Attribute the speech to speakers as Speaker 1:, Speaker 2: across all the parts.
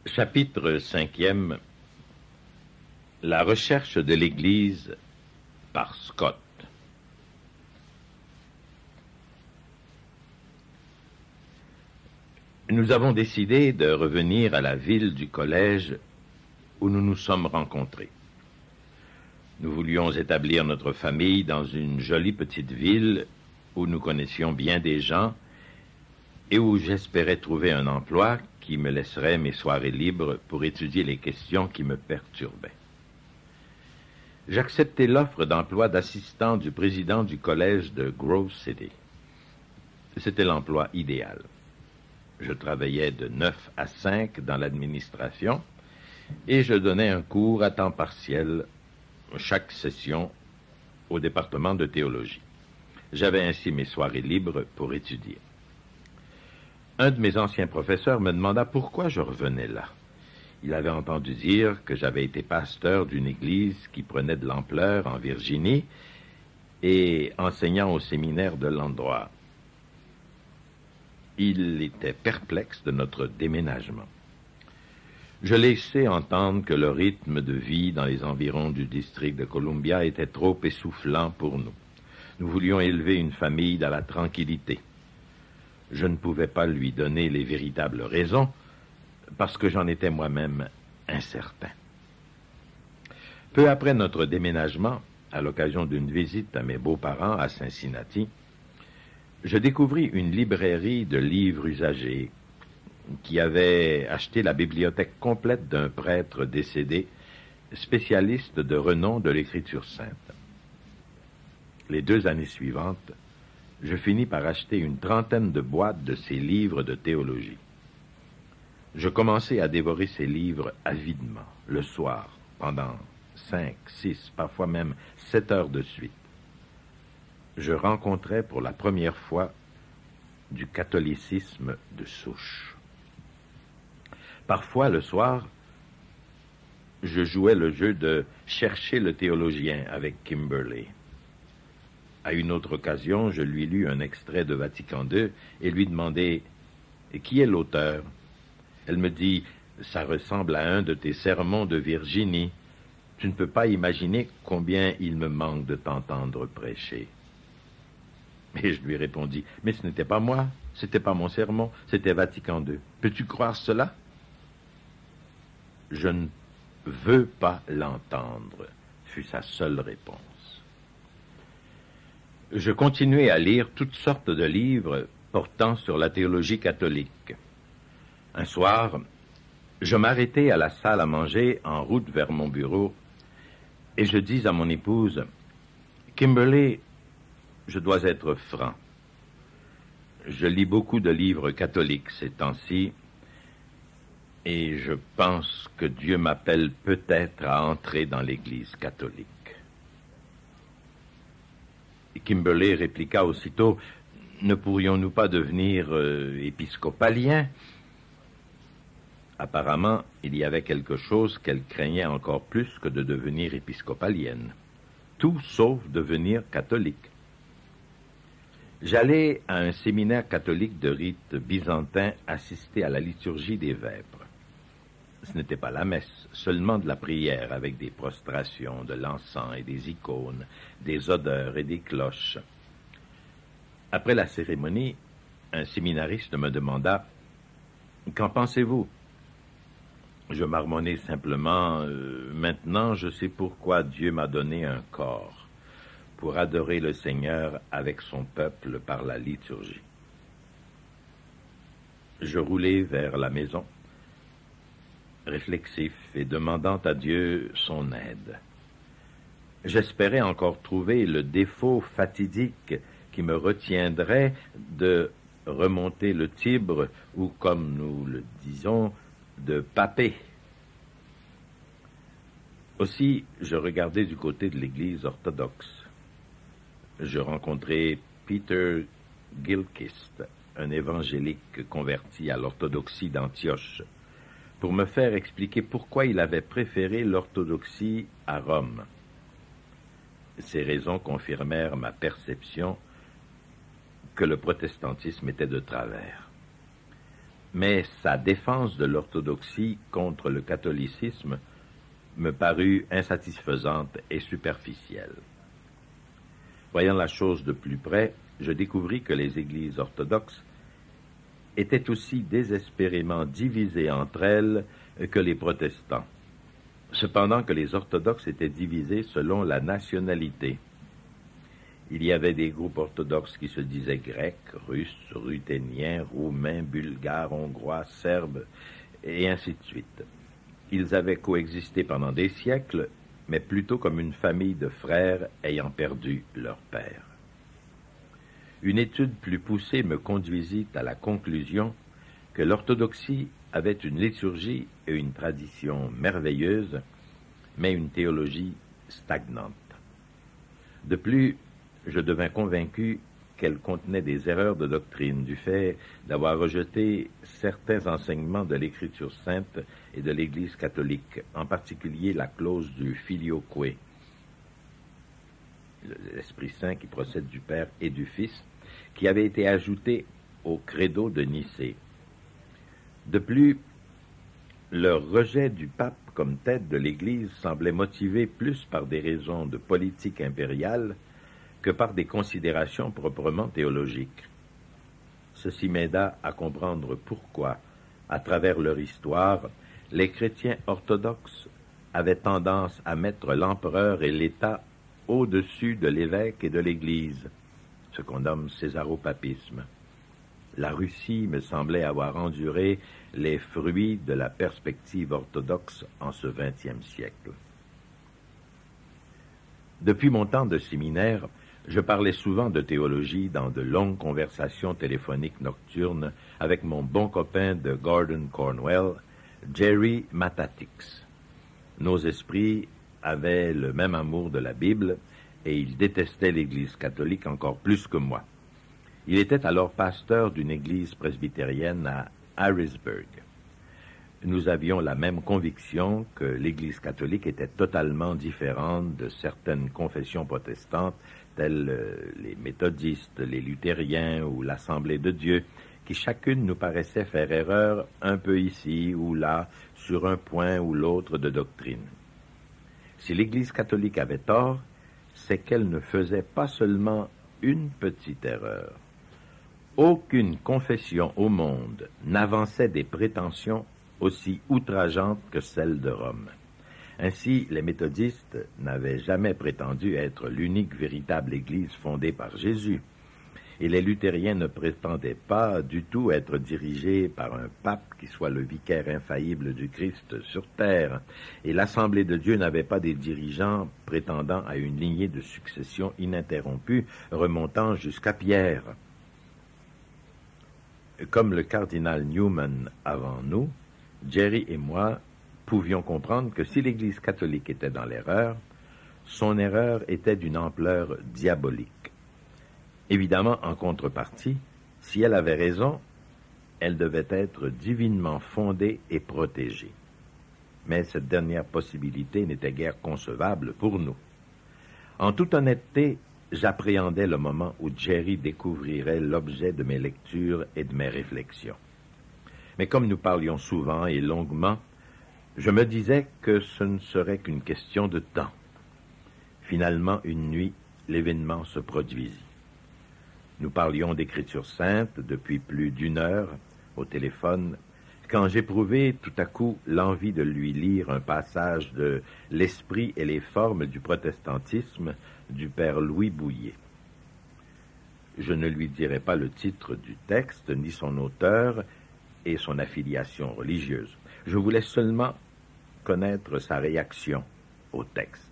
Speaker 1: Chapitre 5e. La recherche de l'Église par Scott. Nous avons décidé de revenir à la ville du collège où nous nous sommes rencontrés. Nous voulions établir notre famille dans une jolie petite ville où nous connaissions bien des gens et où j'espérais trouver un emploi qui me laisserait mes soirées libres pour étudier les questions qui me perturbaient. J'acceptai l'offre d'emploi d'assistant du président du collège de Grove City. C'était l'emploi idéal. Je travaillais de 9 à 5 dans l'administration et je donnais un cours à temps partiel chaque session au département de théologie. J'avais ainsi mes soirées libres pour étudier. Un de mes anciens professeurs me demanda pourquoi je revenais là. Il avait entendu dire que j'avais été pasteur d'une église qui prenait de l'ampleur en Virginie et enseignant au séminaire de l'endroit. Il était perplexe de notre déménagement. Je laissai entendre que le rythme de vie dans les environs du district de Columbia était trop essoufflant pour nous. Nous voulions élever une famille dans la tranquillité. Je ne pouvais pas lui donner les véritables raisons parce que j'en étais moi-même incertain. Peu après notre déménagement, à l'occasion d'une visite à mes beaux-parents à Cincinnati, je découvris une librairie de livres usagés qui avait acheté la bibliothèque complète d'un prêtre décédé, spécialiste de renom de l'Écriture sainte. Les 2 années suivantes, je finis par acheter une trentaine de boîtes de ces livres de théologie. Je commençai à dévorer ces livres avidement, le soir, pendant 5, 6, parfois même 7 heures de suite. Je rencontrais pour la première fois du catholicisme de souche. Parfois, le soir, je jouais le jeu de chercher le théologien avec Kimberly. À une autre occasion, je lui lus un extrait de Vatican II et lui demandai « Qui est l'auteur ?» Elle me dit « Ça ressemble à un de tes sermons de Virginie. Tu ne peux pas imaginer combien il me manque de t'entendre prêcher. » Et je lui répondis « Mais ce n'était pas moi, c'était pas mon sermon, c'était Vatican II. Peux-tu croire cela? » « Je ne veux pas l'entendre, » fut sa seule réponse. Je continuai à lire toutes sortes de livres portant sur la théologie catholique. Un soir, je m'arrêtai à la salle à manger en route vers mon bureau et je dis à mon épouse « Kimberly, je dois être franc. Je lis beaucoup de livres catholiques ces temps-ci et je pense que Dieu m'appelle peut-être à entrer dans l'Église catholique. » Et Kimberly répliqua aussitôt « Ne pourrions-nous pas devenir épiscopaliens ?» Apparemment, il y avait quelque chose qu'elle craignait encore plus que de devenir épiscopalienne. Tout sauf devenir catholique. J'allais à un séminaire catholique de rite byzantin assister à la liturgie des vêpres. Ce n'était pas la messe, seulement de la prière avec des prostrations, de l'encens et des icônes, des odeurs et des cloches. Après la cérémonie, un séminariste me demanda « Qu'en pensez-vous » Je marmonnai simplement « Maintenant, je sais pourquoi Dieu m'a donné un corps, pour adorer le Seigneur avec son peuple par la liturgie. » Je roulai vers la maison, réflexif et demandant à Dieu son aide. J'espérais encore trouver le défaut fatidique qui me retiendrait de remonter le Tibre ou, comme nous le disons, de paper. Aussi, je regardai du côté de l'Église orthodoxe. Je rencontrai Peter Gilchrist, un évangélique converti à l'orthodoxie d'Antioche, pour me faire expliquer pourquoi il avait préféré l'orthodoxie à Rome. Ces raisons confirmèrent ma perception que le protestantisme était de travers. mais sa défense de l'orthodoxie contre le catholicisme me parut insatisfaisante et superficielle. Voyant la chose de plus près, je découvris que les églises orthodoxes étaient aussi désespérément divisées entre elles que les protestants, cependant que les orthodoxes étaient divisés selon la nationalité. Il y avait des groupes orthodoxes qui se disaient grecs, russes, ruthéniens, roumains, bulgares, hongrois, serbes, et ainsi de suite. Ils avaient coexisté pendant des siècles, mais plutôt comme une famille de frères ayant perdu leur père. Une étude plus poussée me conduisit à la conclusion que l'orthodoxie avait une liturgie et une tradition merveilleuses, mais une théologie stagnante. De plus, je devins convaincu qu'elle contenait des erreurs de doctrine du fait d'avoir rejeté certains enseignements de l'Écriture sainte et de l'Église catholique, en particulier la clause du filioque, l'Esprit Saint qui procède du Père et du Fils, qui avait été ajoutée au credo de Nicée. De plus, leur rejet du pape comme tête de l'Église semblait motivé plus par des raisons de politique impériale que par des considérations proprement théologiques. Ceci m'aida à comprendre pourquoi, à travers leur histoire, les chrétiens orthodoxes avaient tendance à mettre l'empereur et l'État au-dessus de l'évêque et de l'Église, ce qu'on nomme césaropapisme. La Russie me semblait avoir enduré les fruits de la perspective orthodoxe en ce XXe siècle. Depuis mon temps de séminaire, je parlais souvent de théologie dans de longues conversations téléphoniques nocturnes avec mon bon copain de Gordon Cornwell, Jerry Matatix. Nos esprits avaient le même amour de la Bible et il détestait l'Église catholique encore plus que moi. Il était alors pasteur d'une église presbytérienne à Harrisburg. Nous avions la même conviction que l'Église catholique était totalement différente de certaines confessions protestantes, telles les méthodistes, les luthériens ou l'Assemblée de Dieu, qui chacune nous paraissait faire erreur un peu ici ou là sur un point ou l'autre de doctrine. Si l'Église catholique avait tort, c'est qu'elle ne faisait pas seulement une petite erreur. Aucune confession au monde n'avançait des prétentions aussi outrageantes que celles de Rome. Ainsi, les méthodistes n'avaient jamais prétendu être l'unique véritable Église fondée par Jésus, et les luthériens ne prétendaient pas du tout être dirigés par un pape qui soit le vicaire infaillible du Christ sur terre, et l'Assemblée de Dieu n'avait pas des dirigeants prétendant à une lignée de succession ininterrompue remontant jusqu'à Pierre. Comme le cardinal Newman avant nous, Jerry et moi pouvions comprendre que si l'Église catholique était dans l'erreur, son erreur était d'une ampleur diabolique. Évidemment, en contrepartie, si elle avait raison, elle devait être divinement fondée et protégée. Mais cette dernière possibilité n'était guère concevable pour nous. En toute honnêteté, j'appréhendais le moment où Jerry découvrirait l'objet de mes lectures et de mes réflexions. Mais comme nous parlions souvent et longuement, je me disais que ce ne serait qu'une question de temps. Finalement, une nuit, l'événement se produisit. Nous parlions d'Écriture sainte depuis plus d'une heure au téléphone, quand j'éprouvai tout à coup l'envie de lui lire un passage de L'Esprit et les formes du protestantisme du père Louis Bouillet. Je ne lui dirai pas le titre du texte, ni son auteur et son affiliation religieuse. Je voulais seulement connaître sa réaction au texte.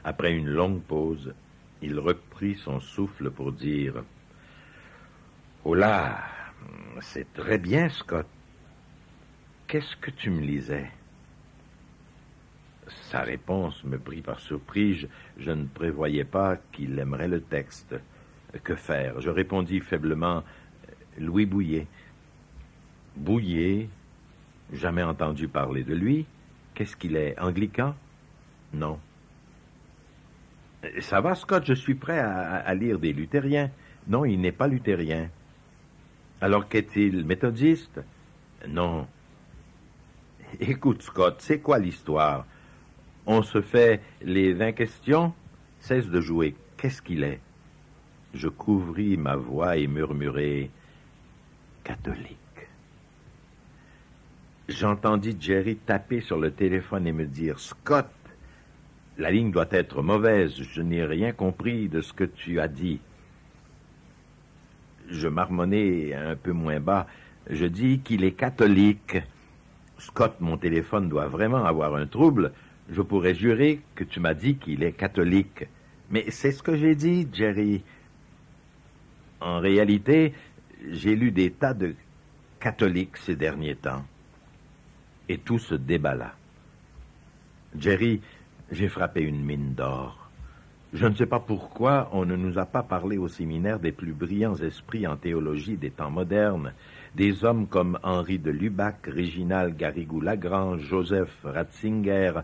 Speaker 1: Après une longue pause, il reprit son souffle pour dire « Oh là, c'est très bien, Scott. Qu'est-ce que tu me lisais? » Sa réponse me prit par surprise. Je ne prévoyais pas qu'il aimerait le texte. Que faire? Je répondis faiblement « Louis Bouillet. » Bouillet? Jamais entendu parler de lui? Qu'est-ce qu'il est, anglican? Non. Ça va, Scott, je suis prêt à lire des luthériens. Non, il n'est pas luthérien. Alors qu'est-il, méthodiste? Non. Écoute, Scott, c'est quoi l'histoire? On se fait les 20 questions? Cesse de jouer. Qu'est-ce qu'il est? Je couvris ma voix et murmurai « catholique ». J'entendis Jerry taper sur le téléphone et me dire « Scott, la ligne doit être mauvaise, je n'ai rien compris de ce que tu as dit. » Je marmonnai un peu moins bas. Je dis qu'il est catholique. Scott, mon téléphone doit vraiment avoir un trouble. Je pourrais jurer que tu m'as dit qu'il est catholique. Mais c'est ce que j'ai dit, Jerry. En réalité, j'ai lu des tas de catholiques ces derniers temps. Et tout se déballa. Jerry, j'ai frappé une mine d'or. Je ne sais pas pourquoi on ne nous a pas parlé au séminaire des plus brillants esprits en théologie des temps modernes, des hommes comme Henri de Lubac, Réginald Garrigou-Lagrange, Joseph Ratzinger,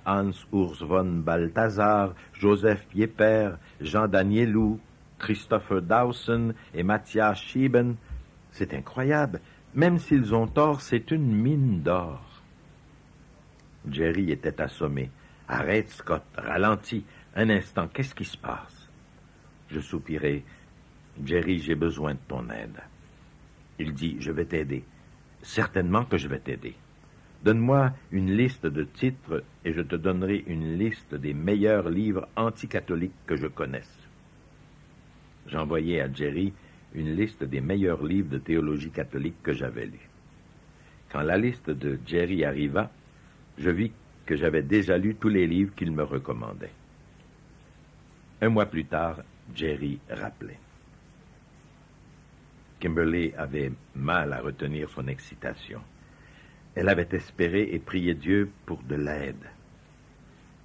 Speaker 1: Hans Urs von Balthasar, Joseph Pieper, Jean Danielou, Christopher Dawson et Matthias Schieben. C'est incroyable. Même s'ils ont tort, c'est une mine d'or. Jerry était assommé. « Arrête, Scott, ralentis. Un instant, qu'est-ce qui se passe? » Je soupirai. « Jerry, j'ai besoin de ton aide. » Il dit, « Je vais t'aider. » « Certainement que je vais t'aider. Donne-moi une liste de titres et je te donnerai une liste des meilleurs livres anticatholiques que je connaisse. » J'envoyai à Jerry une liste des meilleurs livres de théologie catholique que j'avais lus. Quand la liste de Jerry arriva, je vis que j'avais déjà lu tous les livres qu'il me recommandait. Un mois plus tard, Jerry rappelait. Kimberly avait mal à retenir son excitation. Elle avait espéré et prié Dieu pour de l'aide.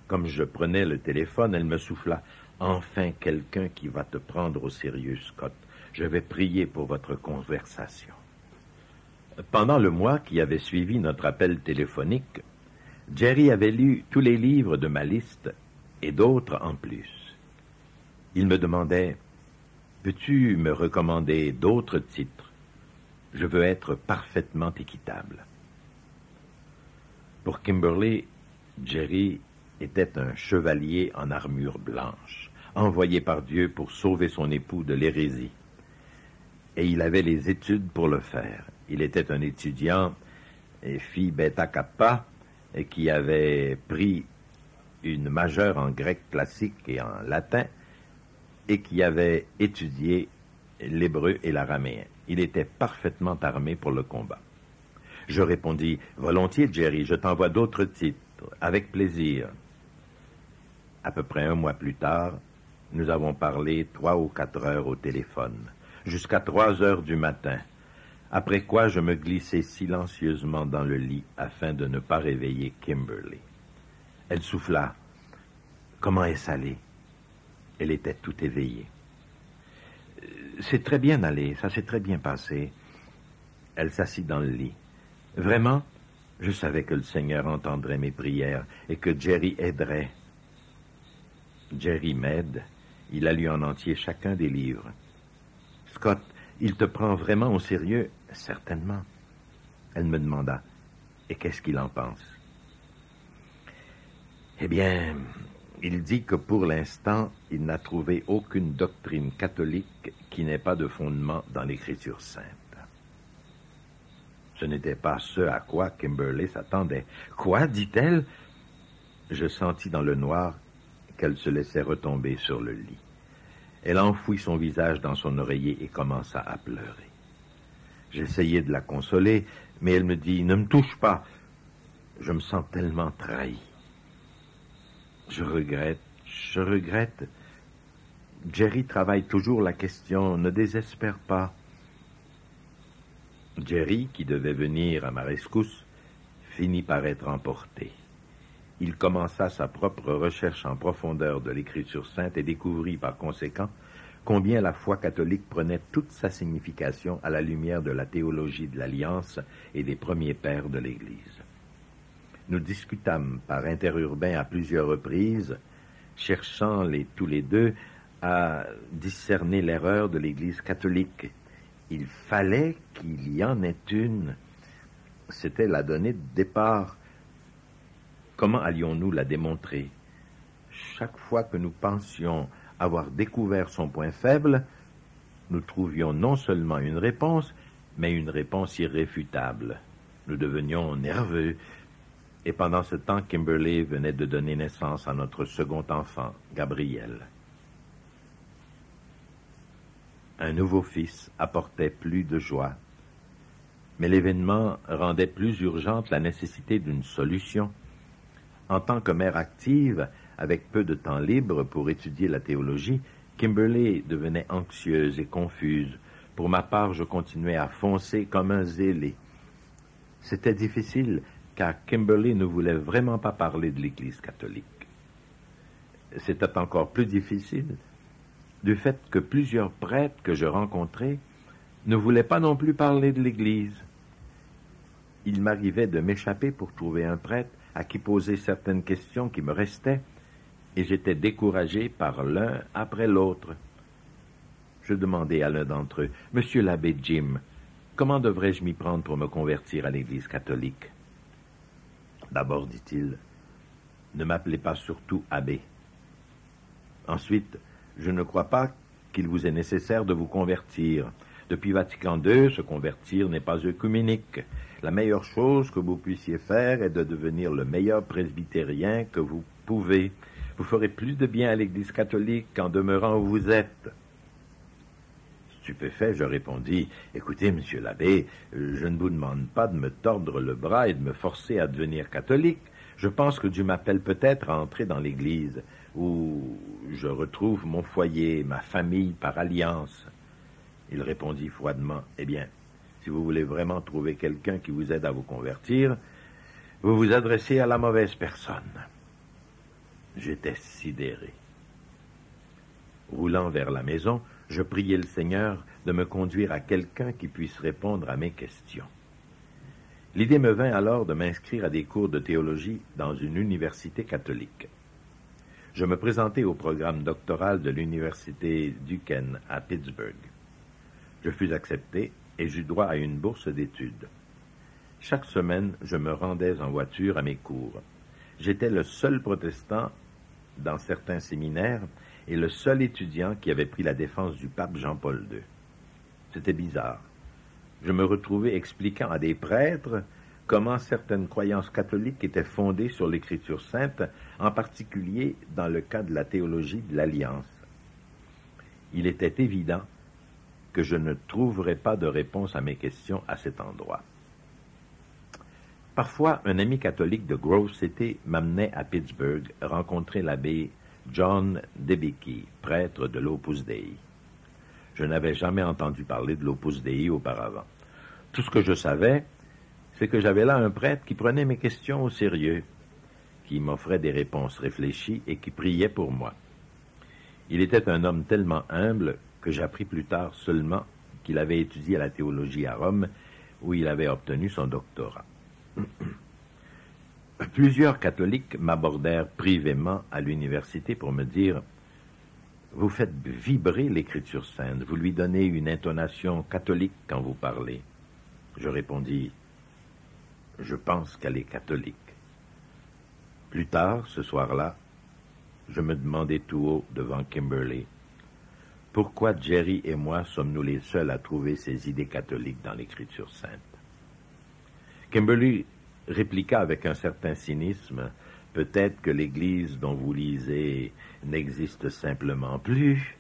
Speaker 1: Comme je prenais le téléphone, elle me souffla. « Enfin quelqu'un qui va te prendre au sérieux, Scott. Je vais prier pour votre conversation. » Pendant le mois qui avait suivi notre appel téléphonique, Jerry avait lu tous les livres de ma liste et d'autres en plus. Il me demandait « Peux-tu me recommander d'autres titres? Je veux être parfaitement équitable. » Pour Kimberly, Jerry était un chevalier en armure blanche, envoyé par Dieu pour sauver son époux de l'hérésie. Et il avait les études pour le faire. Il était un étudiant, Phi Beta Kappa, qui avait pris une majeure en grec classique et en latin, et qui avait étudié l'hébreu et l'araméen. Il était parfaitement armé pour le combat. Je répondis, « Volontiers, Jerry, je t'envoie d'autres titres, avec plaisir. » À peu près un mois plus tard, nous avons parlé 3 ou 4 heures au téléphone, jusqu'à 3 heures du matin, après quoi je me glissai silencieusement dans le lit afin de ne pas réveiller Kimberly. Elle souffla. « Comment est-ce allé? » Elle était tout éveillée. « C'est très bien allé, ça s'est très bien passé. » Elle s'assit dans le lit. « Vraiment, je savais que le Seigneur entendrait mes prières et que Jerry aiderait. » Jerry m'aide. Il a lu en entier chacun des livres. « Scott, il te prend vraiment au sérieux? »« Certainement. » Elle me demanda. « Et qu'est-ce qu'il en pense? » « Eh bien, il dit que pour l'instant, il n'a trouvé aucune doctrine catholique qui n'ait pas de fondement dans l'Écriture sainte. » Ce n'était pas ce à quoi Kimberly s'attendait. « Quoi? » dit-elle. Je sentis dans le noir qu'elle se laissait retomber sur le lit. Elle enfouit son visage dans son oreiller et commença à pleurer. J'essayai de la consoler, mais elle me dit « Ne me touche pas. Je me sens tellement trahi. » Je regrette. Jerry travaille toujours la question, ne désespère pas. Jerry, qui devait venir à ma rescousse, finit par être emporté. Il commença sa propre recherche en profondeur de l'Écriture sainte et découvrit par conséquent combien la foi catholique prenait toute sa signification à la lumière de la théologie de l'Alliance et des premiers pères de l'Église. Nous discutâmes par interurbain à plusieurs reprises, cherchant tous les deux à discerner l'erreur de l'Église catholique Il fallait qu'il y en ait une. C'était la donnée de départ. Comment allions-nous la démontrer? Chaque fois que nous pensions avoir découvert son point faible, nous trouvions non seulement une réponse, mais une réponse irréfutable. Nous devenions nerveux, et pendant ce temps, Kimberly venait de donner naissance à notre second enfant, Gabriel. Un nouveau fils apportait plus de joie, mais l'événement rendait plus urgente la nécessité d'une solution. En tant que mère active, avec peu de temps libre pour étudier la théologie, Kimberly devenait anxieuse et confuse. Pour ma part, je continuais à foncer comme un zélé. C'était difficile, car Kimberly ne voulait vraiment pas parler de l'Église catholique. C'était encore plus difficile du fait que plusieurs prêtres que je rencontrais ne voulaient pas non plus parler de l'Église. Il m'arrivait de m'échapper pour trouver un prêtre à qui poser certaines questions qui me restaient, et j'étais découragé par l'un après l'autre. Je demandai à l'un d'entre eux, « Monsieur l'abbé Jim, comment devrais-je m'y prendre pour me convertir à l'Église catholique? » D'abord, dit-il, « ne m'appelez pas surtout abbé. Ensuite, je ne crois pas qu'il vous est nécessaire de vous convertir. Depuis Vatican II, se convertir n'est pas œcuménique. La meilleure chose que vous puissiez faire est de devenir le meilleur presbytérien que vous pouvez. Vous ferez plus de bien à l'Église catholique qu'en demeurant où vous êtes. » Stupéfait, je répondis, « Écoutez, monsieur l'abbé, je ne vous demande pas de me tordre le bras et de me forcer à devenir catholique. Je pense que Dieu m'appelle peut-être à entrer dans l'Église, où je retrouve mon foyer, ma famille par alliance. » Il répondit froidement, « Eh bien, si vous voulez vraiment trouver quelqu'un qui vous aide à vous convertir, vous vous adressez à la mauvaise personne. » J'étais sidéré. Roulant vers la maison, je priai le Seigneur de me conduire à quelqu'un qui puisse répondre à mes questions. L'idée me vint alors de m'inscrire à des cours de théologie dans une université catholique. Je me présentai au programme doctoral de l'université Duquesne à Pittsburgh. Je fus accepté et j'eus droit à une bourse d'études. Chaque semaine, je me rendais en voiture à mes cours. J'étais le seul protestant dans certains séminaires et le seul étudiant qui avait pris la défense du pape Jean-Paul II. C'était bizarre. Je me retrouvais expliquant à des prêtres comment certaines croyances catholiques étaient fondées sur l'Écriture sainte, en particulier dans le cas de la théologie de l'Alliance. Il était évident que je ne trouverais pas de réponse à mes questions à cet endroit. Parfois, un ami catholique de Grove City m'amenait à Pittsburgh rencontrer l'abbé John Debicki, prêtre de l'Opus Dei. Je n'avais jamais entendu parler de l'Opus Dei auparavant. Tout ce que je savais, c'est que j'avais là un prêtre qui prenait mes questions au sérieux, qui m'offrait des réponses réfléchies et qui priait pour moi. Il était un homme tellement humble que j'appris plus tard seulement qu'il avait étudié la théologie à Rome, où il avait obtenu son doctorat. Plusieurs catholiques m'abordèrent privément à l'université pour me dire « Vous faites vibrer l'Écriture sainte, vous lui donnez une intonation catholique quand vous parlez. » Je répondis « Je pense qu'elle est catholique. » Plus tard, ce soir-là, je me demandais tout haut devant Kimberly « Pourquoi Jerry et moi sommes-nous les seuls à trouver ces idées catholiques dans l'Écriture sainte? » Kimberly répliqua avec un certain cynisme, « Peut-être que l'Église dont vous lisez n'existe simplement plus. »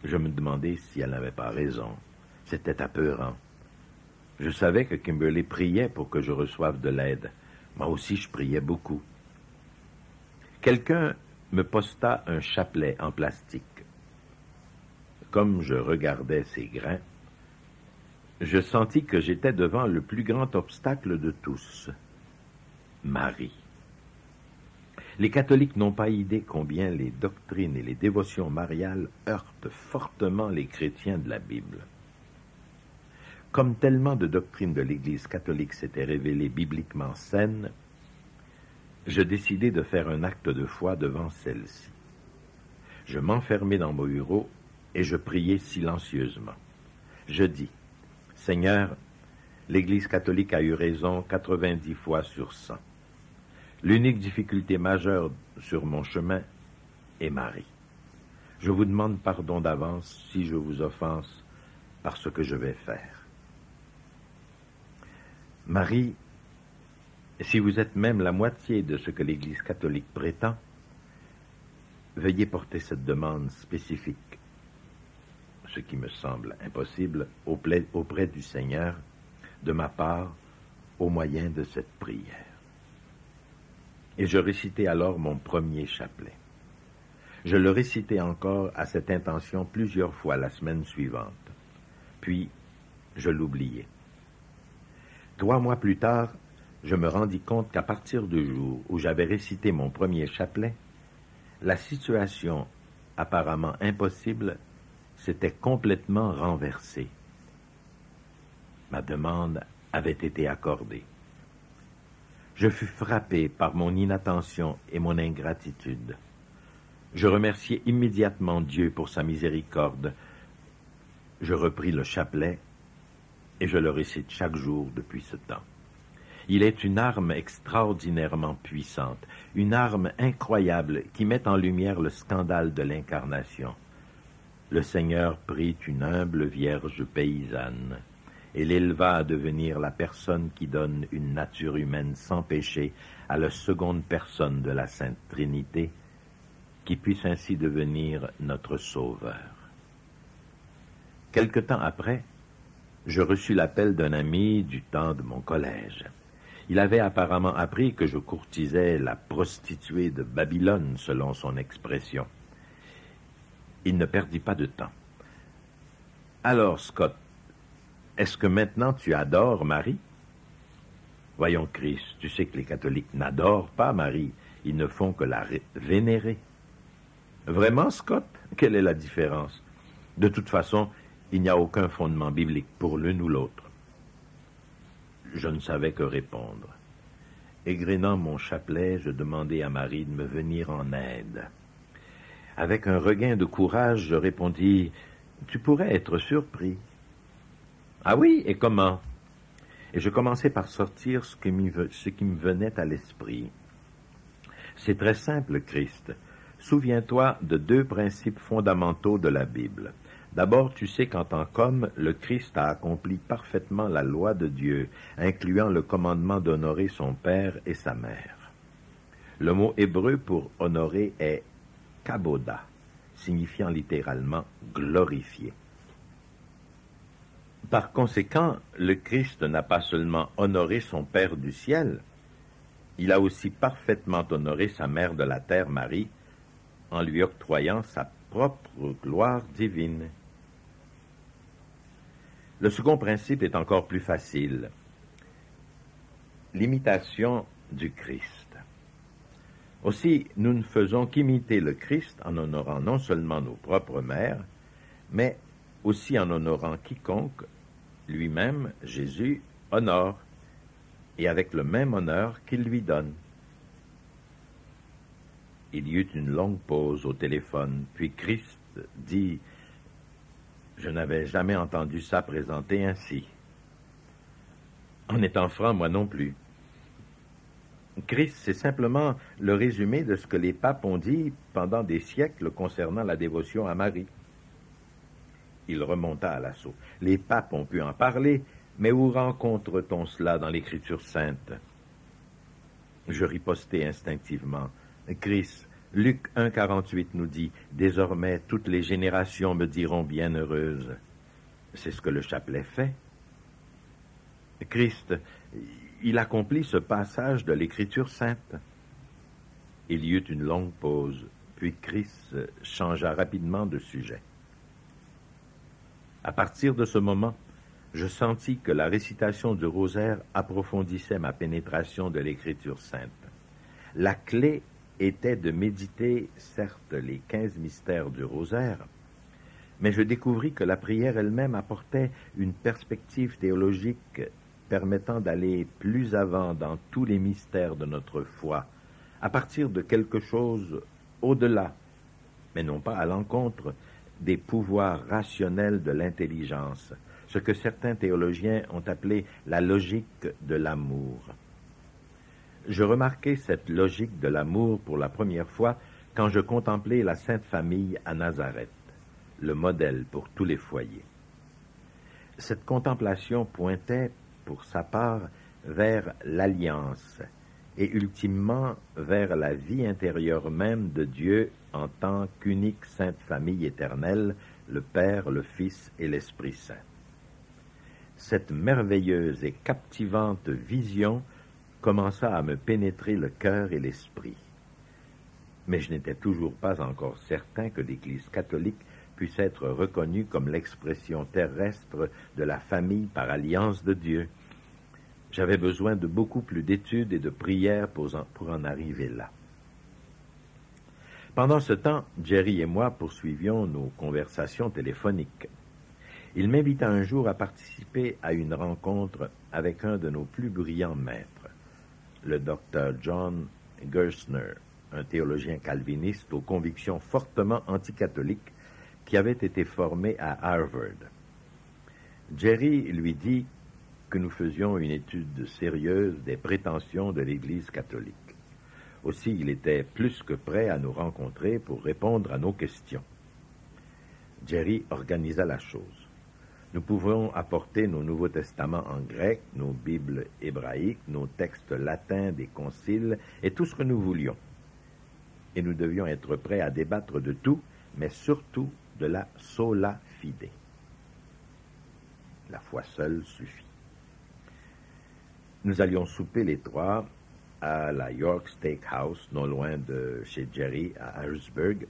Speaker 1: Je me demandais si elle n'avait pas raison. C'était apeurant. Je savais que Kimberly priait pour que je reçoive de l'aide. Moi aussi, je priais beaucoup. Quelqu'un me posta un chapelet en plastique. Comme je regardais ces grains, je sentis que j'étais devant le plus grand obstacle de tous, Marie. Les catholiques n'ont pas idée combien les doctrines et les dévotions mariales heurtent fortement les chrétiens de la Bible. Comme tellement de doctrines de l'Église catholique s'étaient révélées bibliquement saines, je décidai de faire un acte de foi devant celle-ci. Je m'enfermai dans mon bureau et je priai silencieusement. Je dis, Seigneur, l'Église catholique a eu raison 90 fois sur 100. L'unique difficulté majeure sur mon chemin est Marie. Je vous demande pardon d'avance si je vous offense par ce que je vais faire. Marie, si vous êtes même la moitié de ce que l'Église catholique prétend, veuillez porter cette demande spécifique, ce qui me semble impossible, auprès du Seigneur, de ma part, au moyen de cette prière. Et je récitai alors mon premier chapelet. Je le récitai encore à cette intention plusieurs fois la semaine suivante. Puis, je l'oubliai. 3 mois plus tard, je me rendis compte qu'à partir du jour où j'avais récité mon premier chapelet, la situation apparemment impossible s'était complètement renversée. Ma demande avait été accordée. Je fus frappé par mon inattention et mon ingratitude. Je remerciai immédiatement Dieu pour sa miséricorde. Je repris le chapelet et je le récite chaque jour depuis ce temps. Il est une arme extraordinairement puissante, une arme incroyable qui met en lumière le scandale de l'incarnation. Le Seigneur prit une humble vierge paysanne et l'éleva à devenir la personne qui donne une nature humaine sans péché à la seconde personne de la Sainte Trinité, qui puisse ainsi devenir notre Sauveur. Quelque temps après, je reçus l'appel d'un ami du temps de mon collège. Il avait apparemment appris que je courtisais la prostituée de Babylone, selon son expression. Il ne perdit pas de temps. « Alors, Scott, est-ce que maintenant tu adores Marie? » « Voyons, Chris, tu sais que les catholiques n'adorent pas Marie, ils ne font que la vénérer. »« Vraiment, Scott? Quelle est la différence? De toute façon, il n'y a aucun fondement biblique pour l'une ou l'autre. » Je ne savais que répondre. Égrénant mon chapelet, je demandai à Marie de me venir en aide. Avec un regain de courage, je répondis, « Tu pourrais être surpris. »« Ah oui, et comment? » Et je commençai par sortir ce qui me venait à l'esprit. « C'est très simple, Christ. Souviens-toi de 2 principes fondamentaux de la Bible. D'abord, tu sais qu'en tant qu'homme, le Christ a accompli parfaitement la loi de Dieu, incluant le commandement d'honorer son père et sa mère. Le mot hébreu pour honorer est kaboda, signifiant littéralement glorifier. Par conséquent, le Christ n'a pas seulement honoré son Père du ciel, il a aussi parfaitement honoré sa mère de la terre, Marie, en lui octroyant sa propre gloire divine. Le second principe est encore plus facile. L'imitation du Christ. Aussi, nous ne faisons qu'imiter le Christ en honorant non seulement nos propres mères, mais aussi en honorant quiconque lui-même, Jésus, honore, et avec le même honneur qu'il lui donne. Il y eut une longue pause au téléphone, puis Christ dit « Je n'avais jamais entendu ça présenté ainsi. » En étant franc, moi non plus. Christ, c'est simplement le résumé de ce que les papes ont dit pendant des siècles concernant la dévotion à Marie. Il remonta à l'assaut. Les papes ont pu en parler, mais où rencontre-t-on cela dans l'Écriture sainte? Je ripostai instinctivement. Christ, Luc 1,48 nous dit « Désormais, toutes les générations me diront bienheureuse. » C'est ce que le chapelet fait. Christ, il accomplit ce passage de l'Écriture sainte. Il y eut une longue pause, puis Christ changea rapidement de sujet. À partir de ce moment, je sentis que la récitation du rosaire approfondissait ma pénétration de l'Écriture sainte. La clé était de méditer, certes, les 15 mystères du rosaire, mais je découvris que la prière elle-même apportait une perspective théologique permettant d'aller plus avant dans tous les mystères de notre foi, à partir de quelque chose au-delà, mais non pas à l'encontre, des pouvoirs rationnels de l'intelligence, ce que certains théologiens ont appelé la logique de l'amour. Je remarquai cette logique de l'amour pour la première fois quand je contemplais la Sainte Famille à Nazareth, le modèle pour tous les foyers. Cette contemplation pointait, pour sa part, vers l'alliance et ultimement vers la vie intérieure même de Dieu en tant qu'unique Sainte Famille éternelle, le Père, le Fils et l'Esprit Saint. Cette merveilleuse et captivante vision commença à me pénétrer le cœur et l'esprit. Mais je n'étais toujours pas encore certain que l'Église catholique puisse être reconnue comme l'expression terrestre de la famille par alliance de Dieu. J'avais besoin de beaucoup plus d'études et de prières pour en arriver là. Pendant ce temps, Jerry et moi poursuivions nos conversations téléphoniques. Il m'invita un jour à participer à une rencontre avec un de nos plus brillants maîtres, le docteur John Gerstner, un théologien calviniste aux convictions fortement anticatholiques qui avait été formé à Harvard. Jerry lui dit que nous faisions une étude sérieuse des prétentions de l'Église catholique. Aussi, il était plus que prêt à nous rencontrer pour répondre à nos questions. Jerry organisa la chose. Nous pouvions apporter nos Nouveaux Testaments en grec, nos Bibles hébraïques, nos textes latins des conciles et tout ce que nous voulions. Et nous devions être prêts à débattre de tout, mais surtout de la sola fide. La foi seule suffit. Nous allions souper les trois à la York Steakhouse, non loin de chez Jerry, à Harrisburg.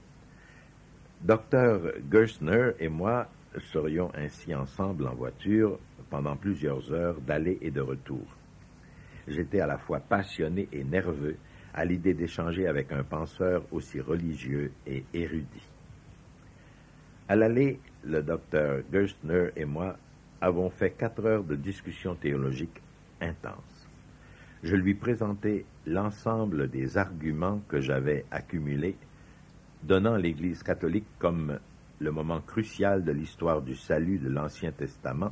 Speaker 1: Dr. Gerstner et moi serions ainsi ensemble en voiture pendant plusieurs heures d'aller et de retour. J'étais à la fois passionné et nerveux à l'idée d'échanger avec un penseur aussi religieux et érudit. À l'aller, le docteur Gerstner et moi avons fait 4 heures de discussion théologique intense. Je lui présentai l'ensemble des arguments que j'avais accumulés, donnant l'Église catholique comme le moment crucial de l'histoire du salut de l'Ancien Testament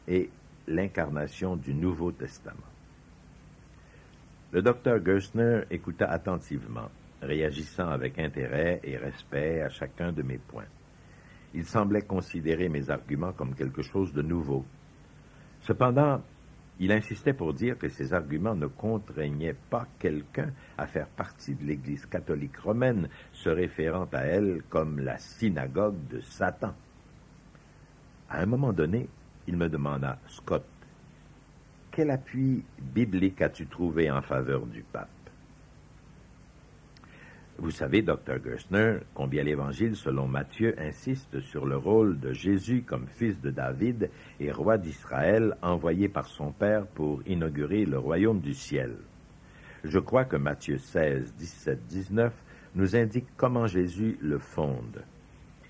Speaker 1: et l'incarnation du Nouveau Testament. Le docteur Gerstner écouta attentivement, réagissant avec intérêt et respect à chacun de mes points. Il semblait considérer mes arguments comme quelque chose de nouveau. Cependant, il insistait pour dire que ces arguments ne contraignaient pas quelqu'un à faire partie de l'Église catholique romaine, se référant à elle comme la synagogue de Satan. À un moment donné, il me demanda, « Scott, quel appui biblique as-tu trouvé en faveur du pape? » Vous savez, Dr. Gerstner, combien l'Évangile selon Matthieu insiste sur le rôle de Jésus comme fils de David et roi d'Israël envoyé par son Père pour inaugurer le royaume du ciel. Je crois que Matthieu 16, 17, 19 nous indique comment Jésus le fonde.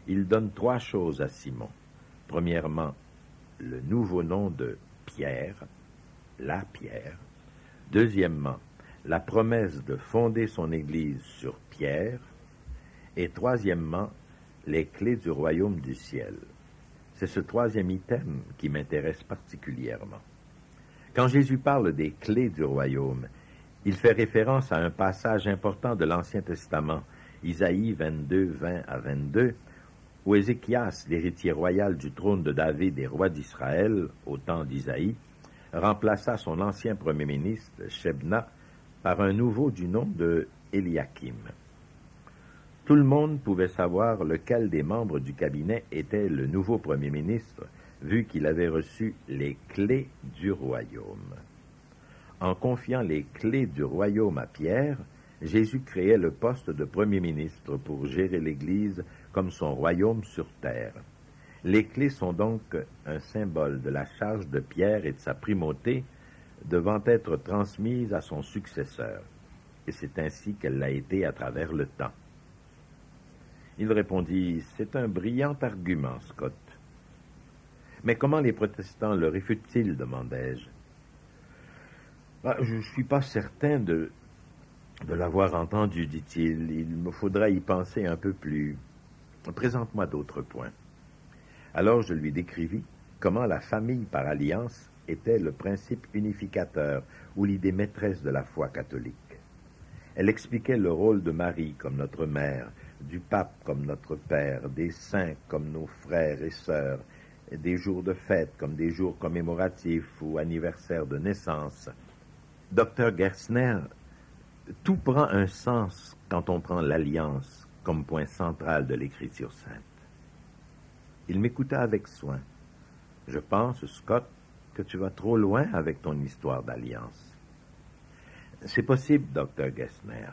Speaker 1: Il donne 3 choses à Simon. Premièrement, le nouveau nom de Pierre, la Pierre. Deuxièmement, la promesse de fonder son Église sur Pierre, et troisièmement, les clés du royaume du ciel. C'est ce 3e item qui m'intéresse particulièrement. Quand Jésus parle des clés du royaume, il fait référence à un passage important de l'Ancien Testament, Isaïe 22, 20 à 22, où Ézéchias, l'héritier royal du trône de David et roi d'Israël, au temps d'Isaïe, remplaça son ancien premier ministre, Shebna, par un nouveau du nom de Eliakim. Tout le monde pouvait savoir lequel des membres du cabinet était le nouveau premier ministre, vu qu'il avait reçu les clés du royaume. En confiant les clés du royaume à Pierre, Jésus créait le poste de premier ministre pour gérer l'Église comme son royaume sur terre. Les clés sont donc un symbole de la charge de Pierre et de sa primauté devant être transmise à son successeur, et c'est ainsi qu'elle l'a été à travers le temps. Il répondit, « C'est un brillant argument, Scott. » « Mais comment les protestants le réfutent-ils, demandai-je. « Je ne suis pas certain de l'avoir entendu, dit-il. Il me faudra y penser un peu plus. Présente-moi d'autres points. Alors je lui décrivis comment la famille par alliance était le principe unificateur ou l'idée maîtresse de la foi catholique. Elle expliquait le rôle de Marie comme notre mère, du pape comme notre père, des saints comme nos frères et sœurs, des jours de fête comme des jours commémoratifs ou anniversaires de naissance. Dr. Gerstner, tout prend un sens quand on prend l'alliance comme point central de l'Écriture sainte. Il m'écouta avec soin. Je pense, Scott, que tu vas trop loin avec ton histoire d'alliance. C'est possible, Dr. Gerstner,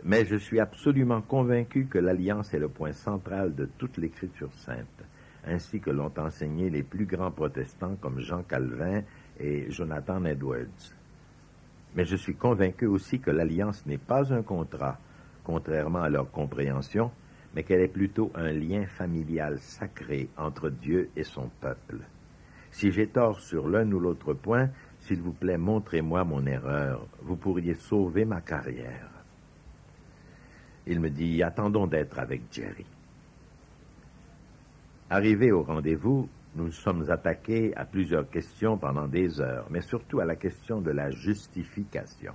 Speaker 1: mais je suis absolument convaincu que l'alliance est le point central de toute l'Écriture sainte, ainsi que l'ont enseigné les plus grands protestants comme Jean Calvin et Jonathan Edwards. Mais je suis convaincu aussi que l'alliance n'est pas un contrat, contrairement à leur compréhension, mais qu'elle est plutôt un lien familial sacré entre Dieu et son peuple. Si j'ai tort sur l'un ou l'autre point, s'il vous plaît, montrez-moi mon erreur. Vous pourriez sauver ma carrière. Il me dit, attendons d'être avec Jerry. Arrivés au rendez-vous, nous nous sommes attaqués à plusieurs questions pendant des heures, mais surtout à la question de la justification.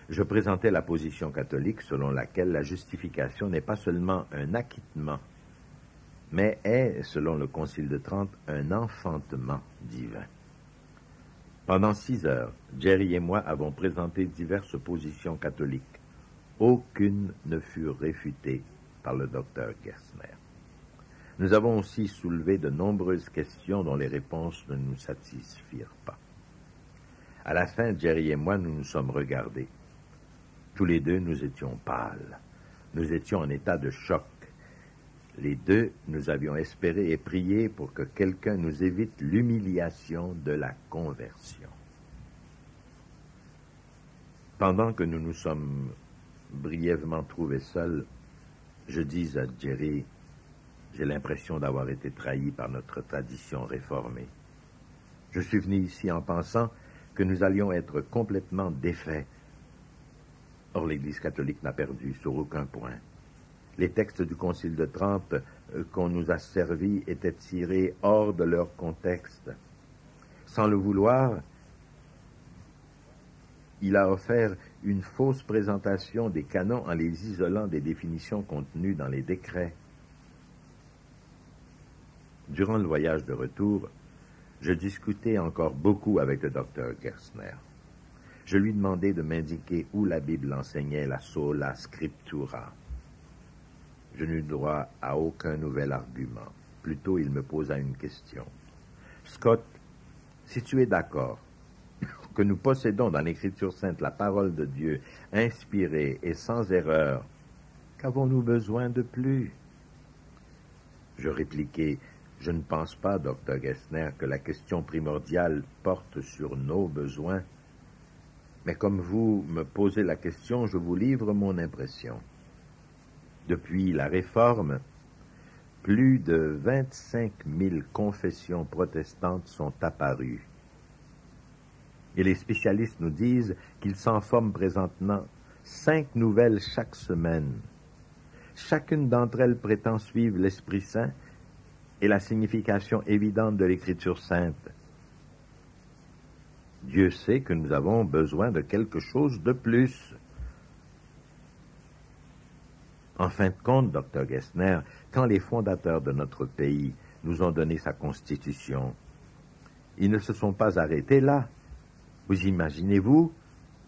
Speaker 1: Je présentais la position catholique selon laquelle la justification n'est pas seulement un acquittement, mais est, selon le Concile de Trente, un enfantement divin. Pendant 6 heures, Jerry et moi avons présenté diverses positions catholiques. Aucune ne fut réfutée par le docteur Gerstner. Nous avons aussi soulevé de nombreuses questions dont les réponses ne nous satisfirent pas. À la fin, Jerry et moi, nous nous sommes regardés. Tous les deux, nous étions pâles. Nous étions en état de choc. Les deux, nous avions espéré et prié pour que quelqu'un nous évite l'humiliation de la conversion. Pendant que nous nous sommes brièvement trouvés seuls, je dis à Jerry, j'ai l'impression d'avoir été trahi par notre tradition réformée. Je suis venu ici en pensant que nous allions être complètement défaits. Or, l'Église catholique n'a perdu sur aucun point. Les textes du Concile de Trente qu'on nous a servis étaient tirés hors de leur contexte. Sans le vouloir, il a offert une fausse présentation des canons en les isolant des définitions contenues dans les décrets. Durant le voyage de retour, je discutais encore beaucoup avec le docteur Gerstner. Je lui demandai de m'indiquer où la Bible enseignait la sola scriptura. Je n'eus droit à aucun nouvel argument. Plutôt, il me posa une question. Scott, si tu es d'accord que nous possédons dans l'Écriture sainte la parole de Dieu, inspirée et sans erreur, qu'avons-nous besoin de plus? Je répliquai, je ne pense pas, Dr. Gerstner, que la question primordiale porte sur nos besoins. Mais comme vous me posez la question, je vous livre mon impression. Depuis la Réforme, plus de 25 000 confessions protestantes sont apparues. Et les spécialistes nous disent qu'il s'en forme présentement 5 nouvelles chaque semaine. Chacune d'entre elles prétend suivre l'Esprit Saint et la signification évidente de l'Écriture sainte. Dieu sait que nous avons besoin de quelque chose de plus. En fin de compte, Dr. Gerstner, quand les fondateurs de notre pays nous ont donné sa Constitution, ils ne se sont pas arrêtés là. Vous imaginez-vous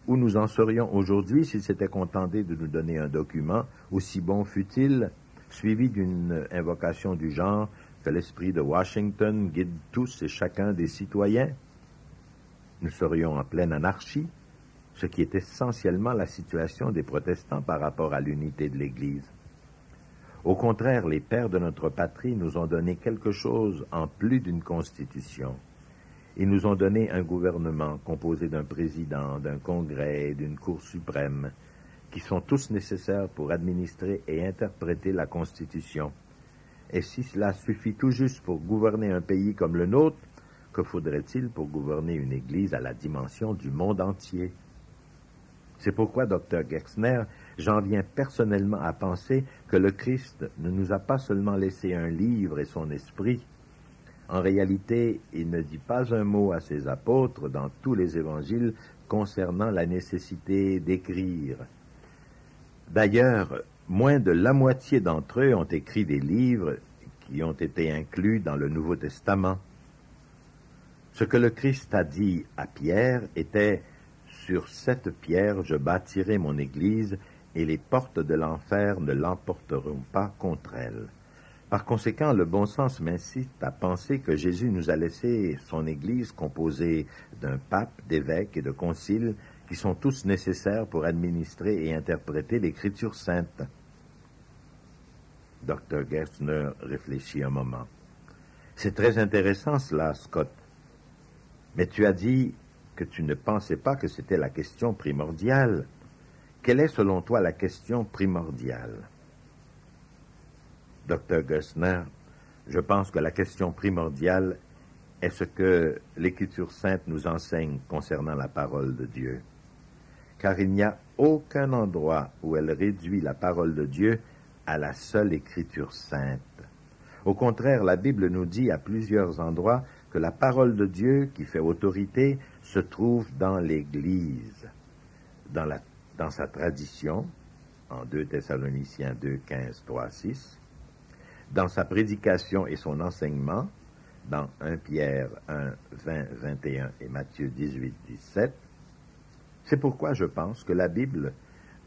Speaker 1: où nous en serions aujourd'hui s'ils s'étaient contentés de nous donner un document, aussi bon fût-il, suivi d'une invocation du genre que l'esprit de Washington guide tous et chacun des citoyens? Nous serions en pleine anarchie, ce qui est essentiellement la situation des protestants par rapport à l'unité de l'Église. Au contraire, les pères de notre patrie nous ont donné quelque chose en plus d'une constitution. Ils nous ont donné un gouvernement composé d'un président, d'un congrès et d'une cour suprême, qui sont tous nécessaires pour administrer et interpréter la Constitution. Et si cela suffit tout juste pour gouverner un pays comme le nôtre, que faudrait-il pour gouverner une Église à la dimension du monde entier? C'est pourquoi, Dr. Gerstner, j'en viens personnellement à penser que le Christ ne nous a pas seulement laissé un livre et son esprit. En réalité, il ne dit pas un mot à ses apôtres dans tous les évangiles concernant la nécessité d'écrire. D'ailleurs, moins de la moitié d'entre eux ont écrit des livres qui ont été inclus dans le Nouveau Testament. Ce que le Christ a dit à Pierre était « Sur cette pierre je bâtirai mon Église, et les portes de l'enfer ne l'emporteront pas contre elle. » Par conséquent, le bon sens m'incite à penser que Jésus nous a laissé son Église composée d'un pape, d'évêques et de conciles qui sont tous nécessaires pour administrer et interpréter l'Écriture sainte. Dr. Gerstner réfléchit un moment. « C'est très intéressant cela, Scott. Mais tu as dit que tu ne pensais pas que c'était la question primordiale. Quelle est selon toi la question primordiale? » Dr. Gerstner, je pense que la question primordiale est ce que l'Écriture sainte nous enseigne concernant la parole de Dieu. Car il n'y a aucun endroit où elle réduit la parole de Dieu à la seule Écriture sainte. Au contraire, la Bible nous dit à plusieurs endroits que la parole de Dieu qui fait autorité se trouve dans l'Église, dans sa tradition, en 2 Thessaloniciens 2, 15, 3, 6, dans sa prédication et son enseignement, dans 1 Pierre 1, 20, 21 et Matthieu 18, 17. C'est pourquoi je pense que la Bible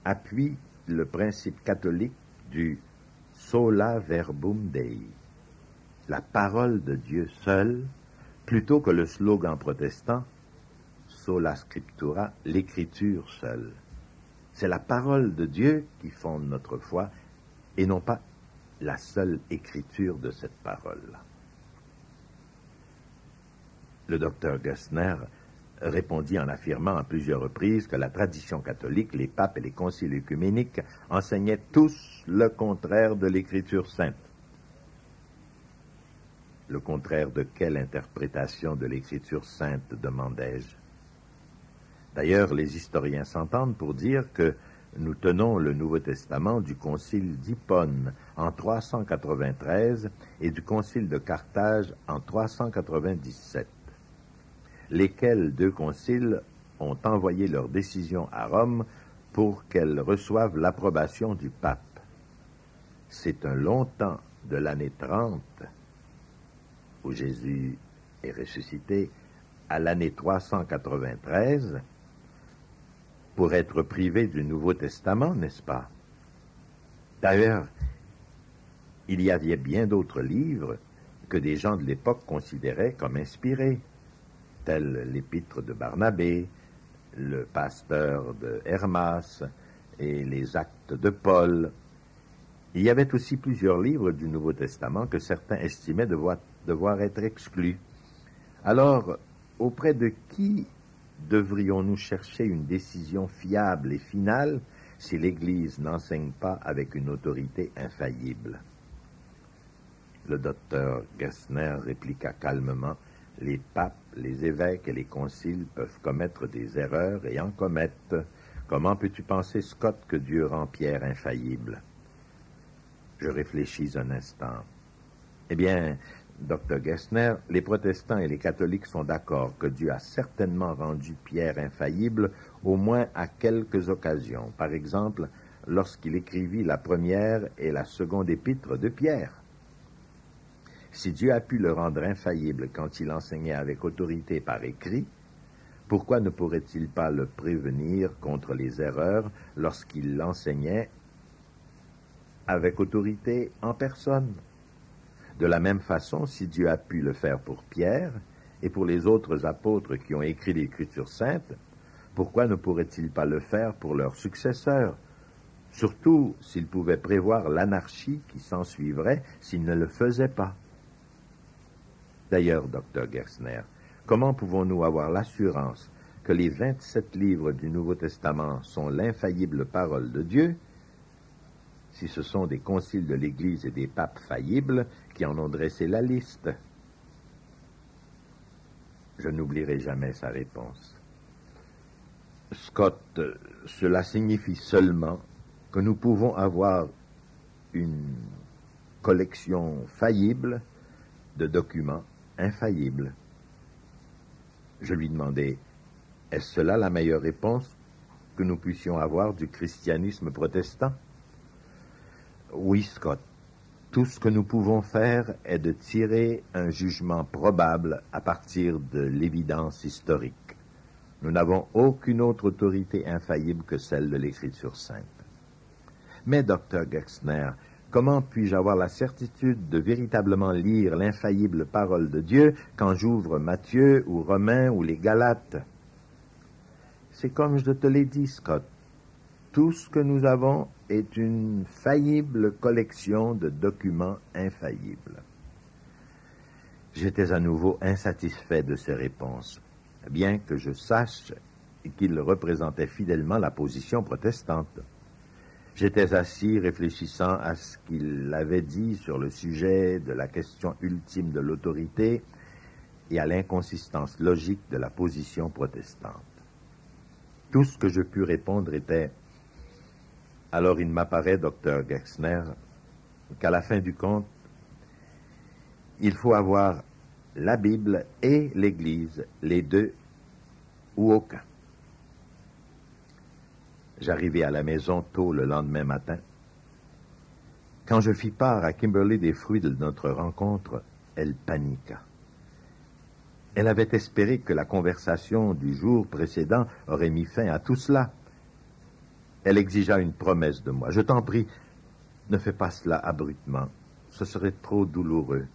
Speaker 1: appuie le principe catholique du sola verbum Dei, la parole de Dieu seule, plutôt que le slogan protestant sola scriptura, l'écriture seule. C'est la parole de Dieu qui fonde notre foi et non pas la seule écriture de cette parole. Le docteur Gerstner répondit en affirmant à plusieurs reprises que la tradition catholique, les papes et les conciles œcuméniques enseignaient tous le contraire de l'Écriture sainte. Le contraire de quelle interprétation de l'Écriture sainte, demandai-je. D'ailleurs, les historiens s'entendent pour dire que nous tenons le Nouveau Testament du concile d'Hippone en 393 et du concile de Carthage en 397, lesquels deux conciles ont envoyé leur décision à Rome pour qu'elle reçoive l'approbation du pape. C'est un long temps de l'année 30, où Jésus est ressuscité, à l'année 393, pour être privé du Nouveau Testament, n'est-ce pas? D'ailleurs, il y avait bien d'autres livres que des gens de l'époque considéraient comme inspirés, tels l'Épître de Barnabé, le Pasteur de Hermas et les Actes de Paul. Il y avait aussi plusieurs livres du Nouveau Testament que certains estimaient devoir être exclus. Alors, auprès de qui devrions-nous chercher une décision fiable et finale si l'Église n'enseigne pas avec une autorité infaillible? Le docteur Gerstner répliqua calmement, « Les papes, les évêques et les conciles peuvent commettre des erreurs et en commettent. Comment peux-tu penser, Scott, que Dieu rend Pierre infaillible? » Je réfléchis un instant. Eh bien, Dr. Gerstner, les protestants et les catholiques sont d'accord que Dieu a certainement rendu Pierre infaillible au moins à quelques occasions. Par exemple, lorsqu'il écrivit la première et la seconde épître de Pierre. Si Dieu a pu le rendre infaillible quand il enseignait avec autorité par écrit, pourquoi ne pourrait-il pas le prévenir contre les erreurs lorsqu'il l'enseignait avec autorité en personne? De la même façon, si Dieu a pu le faire pour Pierre et pour les autres apôtres qui ont écrit l'Écriture sainte, pourquoi ne pourrait-il pas le faire pour leurs successeurs? Surtout s'il pouvait prévoir l'anarchie qui s'ensuivrait s'il ne le faisait pas. D'ailleurs, Dr. Gerstner, comment pouvons-nous avoir l'assurance que les 27 livres du Nouveau Testament sont l'infaillible parole de Dieu si ce sont des conciles de l'Église et des papes faillibles qui en ont dressé la liste? Je n'oublierai jamais sa réponse. Scott, cela signifie seulement que nous pouvons avoir une collection faillible de documents infaillibles. Je lui demandai, est-ce cela la meilleure réponse que nous puissions avoir du christianisme protestant? Oui, Scott. Tout ce que nous pouvons faire est de tirer un jugement probable à partir de l'évidence historique. Nous n'avons aucune autre autorité infaillible que celle de l'Écriture sainte. Mais, docteur Gexner, comment puis-je avoir la certitude de véritablement lire l'infaillible parole de Dieu quand j'ouvre Matthieu ou Romains ou les Galates? C'est comme je te l'ai dit, Scott. Tout ce que nous avons est une faillible collection de documents infaillibles. J'étais à nouveau insatisfait de ces réponses, bien que je sache qu'il représentait fidèlement la position protestante. J'étais assis réfléchissant à ce qu'il avait dit sur le sujet de la question ultime de l'autorité et à l'inconsistance logique de la position protestante. Tout ce que je pus répondre était « Alors il m'apparaît, docteur Gexner, qu'à la fin du compte, il faut avoir la Bible et l'Église, les deux ou aucun. » J'arrivai à la maison tôt le lendemain matin. Quand je fis part à Kimberly des fruits de notre rencontre, elle paniqua. Elle avait espéré que la conversation du jour précédent aurait mis fin à tout cela. Elle exigea une promesse de moi. « Je t'en prie, ne fais pas cela abruptement. Ce serait trop douloureux. »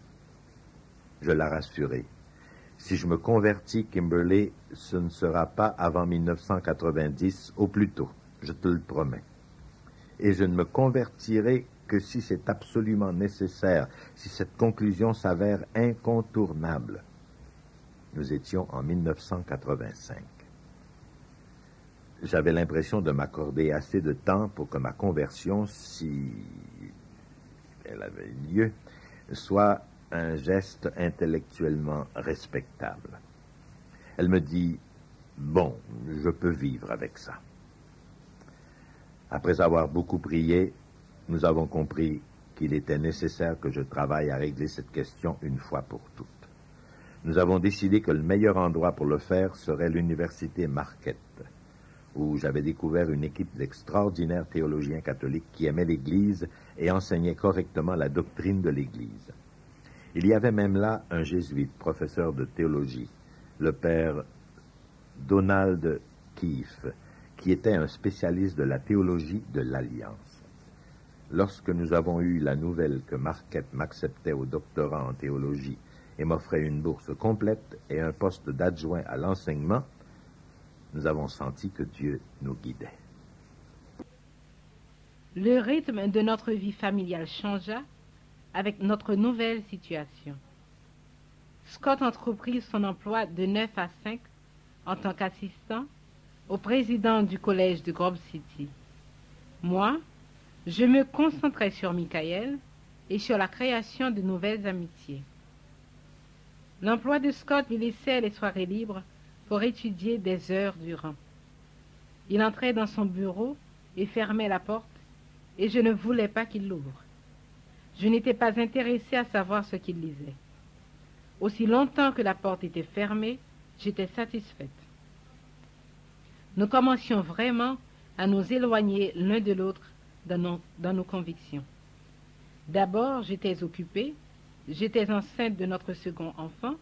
Speaker 1: Je la rassurai. « Si je me convertis, Kimberly, ce ne sera pas avant 1990 au plus tôt. Je te le promets. Et je ne me convertirai que si c'est absolument nécessaire, si cette conclusion s'avère incontournable. » Nous étions en 1985. J'avais l'impression de m'accorder assez de temps pour que ma conversion, si elle avait lieu, soit un geste intellectuellement respectable. Elle me dit, « Bon, je peux vivre avec ça. » Après avoir beaucoup prié, nous avons compris qu'il était nécessaire que je travaille à régler cette question une fois pour toutes. Nous avons décidé que le meilleur endroit pour le faire serait l'université Marquette, où j'avais découvert une équipe d'extraordinaires théologiens catholiques qui aimaient l'Église et enseignaient correctement la doctrine de l'Église. Il y avait même là un jésuite, professeur de théologie, le père Donald Keefe, qui était un spécialiste de la théologie de l'Alliance. Lorsque nous avons eu la nouvelle que Marquette m'acceptait au doctorat en théologie et m'offrait une bourse complète et un poste d'adjoint à l'enseignement, nous avons senti que Dieu nous guidait.
Speaker 2: Le rythme de notre vie familiale changea avec notre nouvelle situation. Scott entreprit son emploi de 9 à 5 en tant qu'assistant au président du collège de Grove City. Moi, je me concentrais sur Michael et sur la création de nouvelles amitiés. L'emploi de Scott lui laissait les soirées libres pour étudier des heures durant. Il entrait dans son bureau et fermait la porte, et je ne voulais pas qu'il l'ouvre. Je n'étais pas intéressée à savoir ce qu'il lisait. Aussi longtemps que la porte était fermée, j'étais satisfaite. Nous commencions vraiment à nous éloigner l'un de l'autre dans nos convictions. D'abord, j'étais occupée, j'étais enceinte de notre second enfant,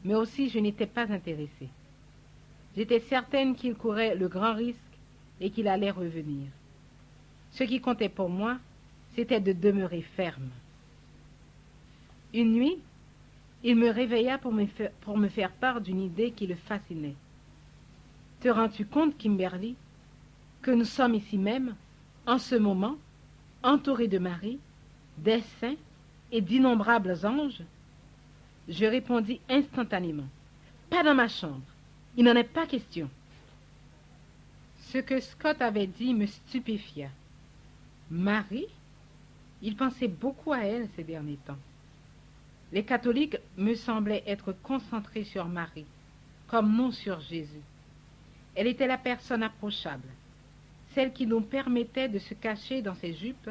Speaker 2: mais aussi je n'étais pas intéressée. J'étais certaine qu'il courait le grand risque et qu'il allait revenir. Ce qui comptait pour moi, c'était de demeurer ferme. Une nuit, il me réveilla pour me faire part d'une idée qui le fascinait. Te rends-tu compte, Kimberly, que nous sommes ici même, en ce moment, entourés de Marie, des saints et d'innombrables anges? Je répondis instantanément. Pas dans ma chambre. Il n'en est pas question. Ce que Scott avait dit me stupéfia. Marie? Il pensait beaucoup à elle ces derniers temps. Les catholiques me semblaient être concentrés sur Marie, comme non sur Jésus. Elle était la personne approchable, celle qui nous permettait de se cacher dans ses jupes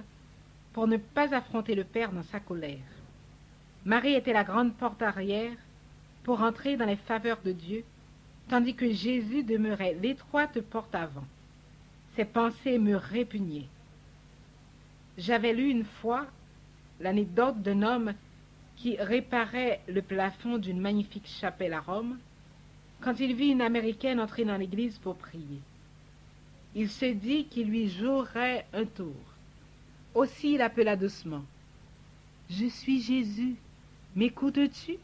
Speaker 2: pour ne pas affronter le Père dans sa colère. Marie était la grande porte arrière pour entrer dans les faveurs de Dieu, tandis que Jésus demeurait l'étroite porte avant. Ses pensées me répugnaient. J'avais lu une fois l'anecdote d'un homme qui réparait le plafond d'une magnifique chapelle à Rome quand il vit une Américaine entrer dans l'église pour prier. Il se dit qu'il lui jouerait un tour. Aussi il appela doucement. « Je suis Jésus, m'écoutes-tu »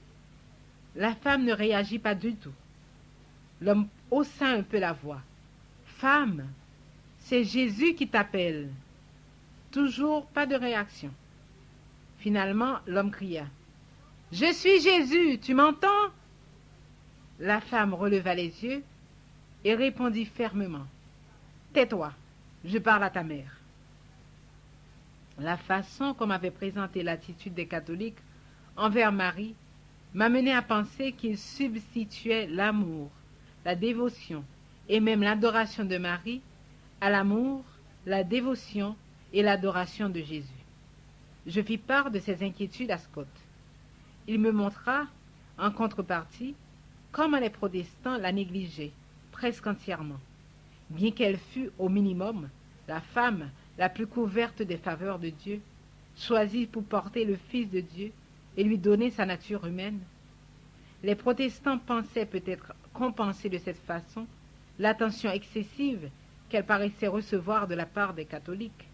Speaker 2: La femme ne réagit pas du tout. L'homme haussa un peu la voix. « Femme, c'est Jésus qui t'appelle. » Toujours pas de réaction. Finalement, l'homme cria. « Je suis Jésus, tu m'entends » La femme releva les yeux et répondit fermement. « Tais-toi, je parle à ta mère. » La façon comme avait présenté l'attitude des catholiques envers Marie m'amenait à penser qu'ils substituaient l'amour, la dévotion et même l'adoration de Marie à l'amour, la dévotion et l'adoration de Jésus. Je fis part de ces inquiétudes à Scott. Il me montra, en contrepartie, comment les protestants la négligeaient, presque entièrement, bien qu'elle fût, au minimum, la femme la plus couverte des faveurs de Dieu, choisie pour porter le Fils de Dieu et lui donner sa nature humaine. Les protestants pensaient peut-être compenser de cette façon l'attention excessive qu'elle paraissait recevoir de la part des catholiques.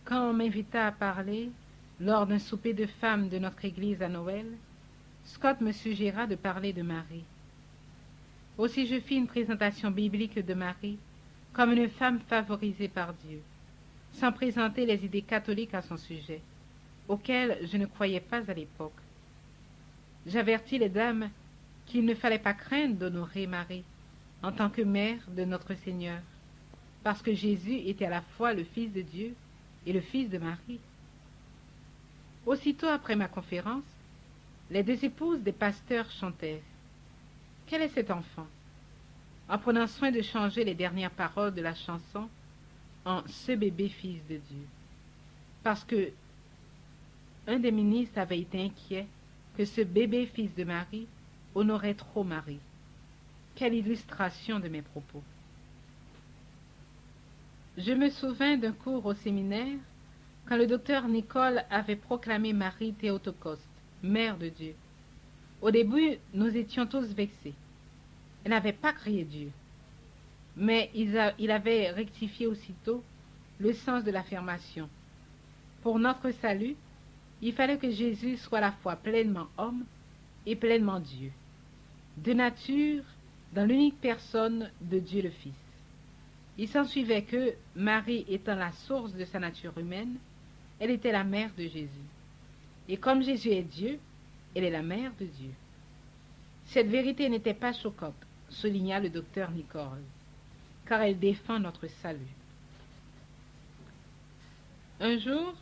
Speaker 2: Quand on m'invita à parler, lors d'un souper de femmes de notre église à Noël, Scott me suggéra de parler de Marie. Aussi je fis une présentation biblique de Marie comme une femme favorisée par Dieu, sans présenter les idées catholiques à son sujet, auxquelles je ne croyais pas à l'époque. J'avertis les dames qu'il ne fallait pas craindre d'honorer Marie en tant que mère de notre Seigneur, parce que Jésus était à la fois le Fils de Dieu et le Fils de Marie. Aussitôt après ma conférence, les deux épouses des pasteurs chantèrent. Quel est cet enfant? En prenant soin de changer les dernières paroles de la chanson en « ce bébé fils de Dieu », parce que un des ministres avait été inquiet que ce bébé fils de Marie honorait trop Marie. Quelle illustration de mes propos! Je me souvins d'un cours au séminaire quand le docteur Nicole avait proclamé Marie Théotokos, Mère de Dieu. Au début, nous étions tous vexés. Elle n'avait pas crié Dieu, mais il avait rectifié aussitôt le sens de l'affirmation. Pour notre salut, il fallait que Jésus soit à la fois pleinement homme et pleinement Dieu, de nature dans l'unique personne de Dieu le Fils. Il s'ensuivait que, Marie étant la source de sa nature humaine, elle était la mère de Jésus. Et comme Jésus est Dieu, elle est la mère de Dieu. Cette vérité n'était pas choquante, souligna le docteur Nicole, car elle défend notre salut. Un jour,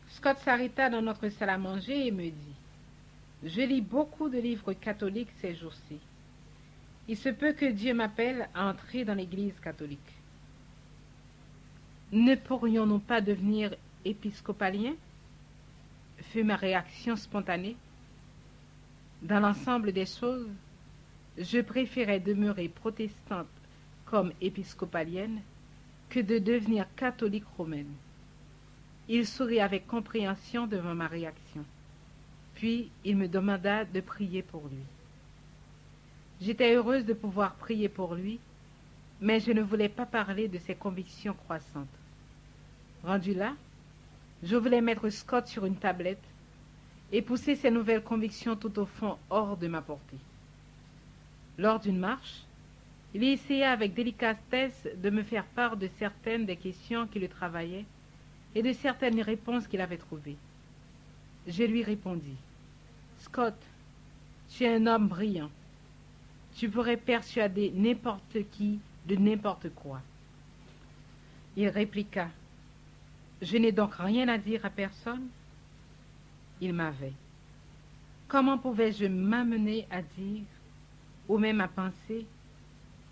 Speaker 2: Scott s'arrêta dans notre salle à manger et me dit « Je lis beaucoup de livres catholiques ces jours-ci. Il se peut que Dieu m'appelle à entrer dans l'Église catholique. Ne pourrions-nous pas devenir épiscopaliens ?» fut ma réaction spontanée. Dans l'ensemble des choses, je préférais demeurer protestante comme épiscopalienne que de devenir catholique romaine. Il sourit avec compréhension devant ma réaction. Puis il me demanda de prier pour lui. J'étais heureuse de pouvoir prier pour lui, mais je ne voulais pas parler de ses convictions croissantes. Rendu là, je voulais mettre Scott sur une tablette et pousser ses nouvelles convictions tout au fond hors de ma portée. Lors d'une marche, il essaya avec délicatesse de me faire part de certaines des questions qui le travaillaient et de certaines réponses qu'il avait trouvées. Je lui répondis, « Scott, tu es un homme brillant. Tu pourrais persuader n'importe qui de n'importe quoi. » Il répliqua, « Je n'ai donc rien à dire à personne ?» Il m'avait. Comment pouvais-je m'amener à dire, ou même à penser,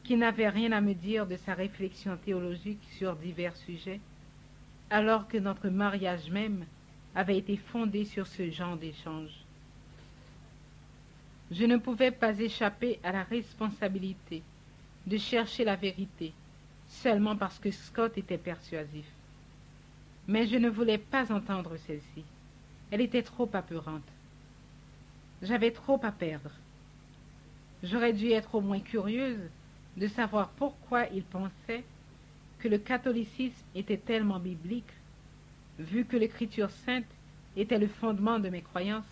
Speaker 2: qui n'avait rien à me dire de sa réflexion théologique sur divers sujets, alors que notre mariage même avait été fondé sur ce genre d'échange. Je ne pouvais pas échapper à la responsabilité de chercher la vérité, seulement parce que Scott était persuasif. Mais je ne voulais pas entendre celle-ci. Elle était trop apeurante. J'avais trop à perdre. J'aurais dû être au moins curieuse de savoir pourquoi il pensait que le catholicisme était tellement biblique, vu que l'Écriture sainte était le fondement de mes croyances,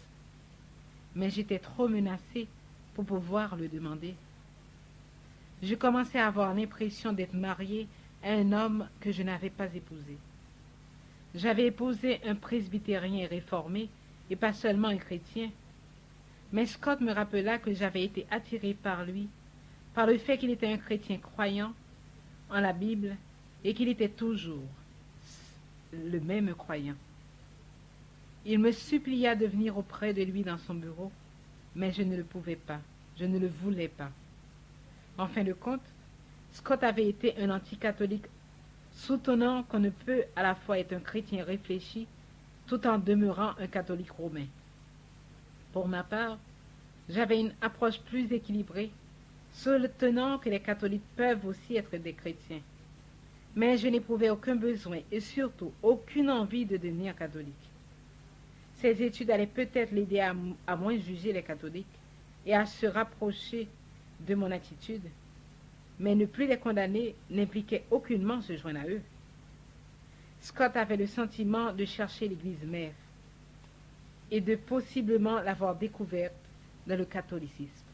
Speaker 2: mais j'étais trop menacée pour pouvoir le demander. Je commençais à avoir l'impression d'être mariée à un homme que je n'avais pas épousé. J'avais épousé un presbytérien réformé et pas seulement un chrétien, mais Scott me rappela que j'avais été attirée par lui, par le fait qu'il était un chrétien croyant en la Bible et qu'il était toujours le même croyant. Il me supplia de venir auprès de lui dans son bureau, mais je ne le pouvais pas, je ne le voulais pas. En fin de compte, Scott avait été un anticatholique, soutenant qu'on ne peut à la fois être un chrétien réfléchi tout en demeurant un catholique romain. Pour ma part, j'avais une approche plus équilibrée, soutenant que les catholiques peuvent aussi être des chrétiens. Mais je n'éprouvais aucun besoin et surtout aucune envie de devenir catholique. Ces études allaient peut-être l'aider à moins juger les catholiques et à se rapprocher de mon attitude, mais ne plus les condamner n'impliquait aucunement se joindre à eux. Scott avait le sentiment de chercher l'église mère et de possiblement l'avoir découverte dans le catholicisme.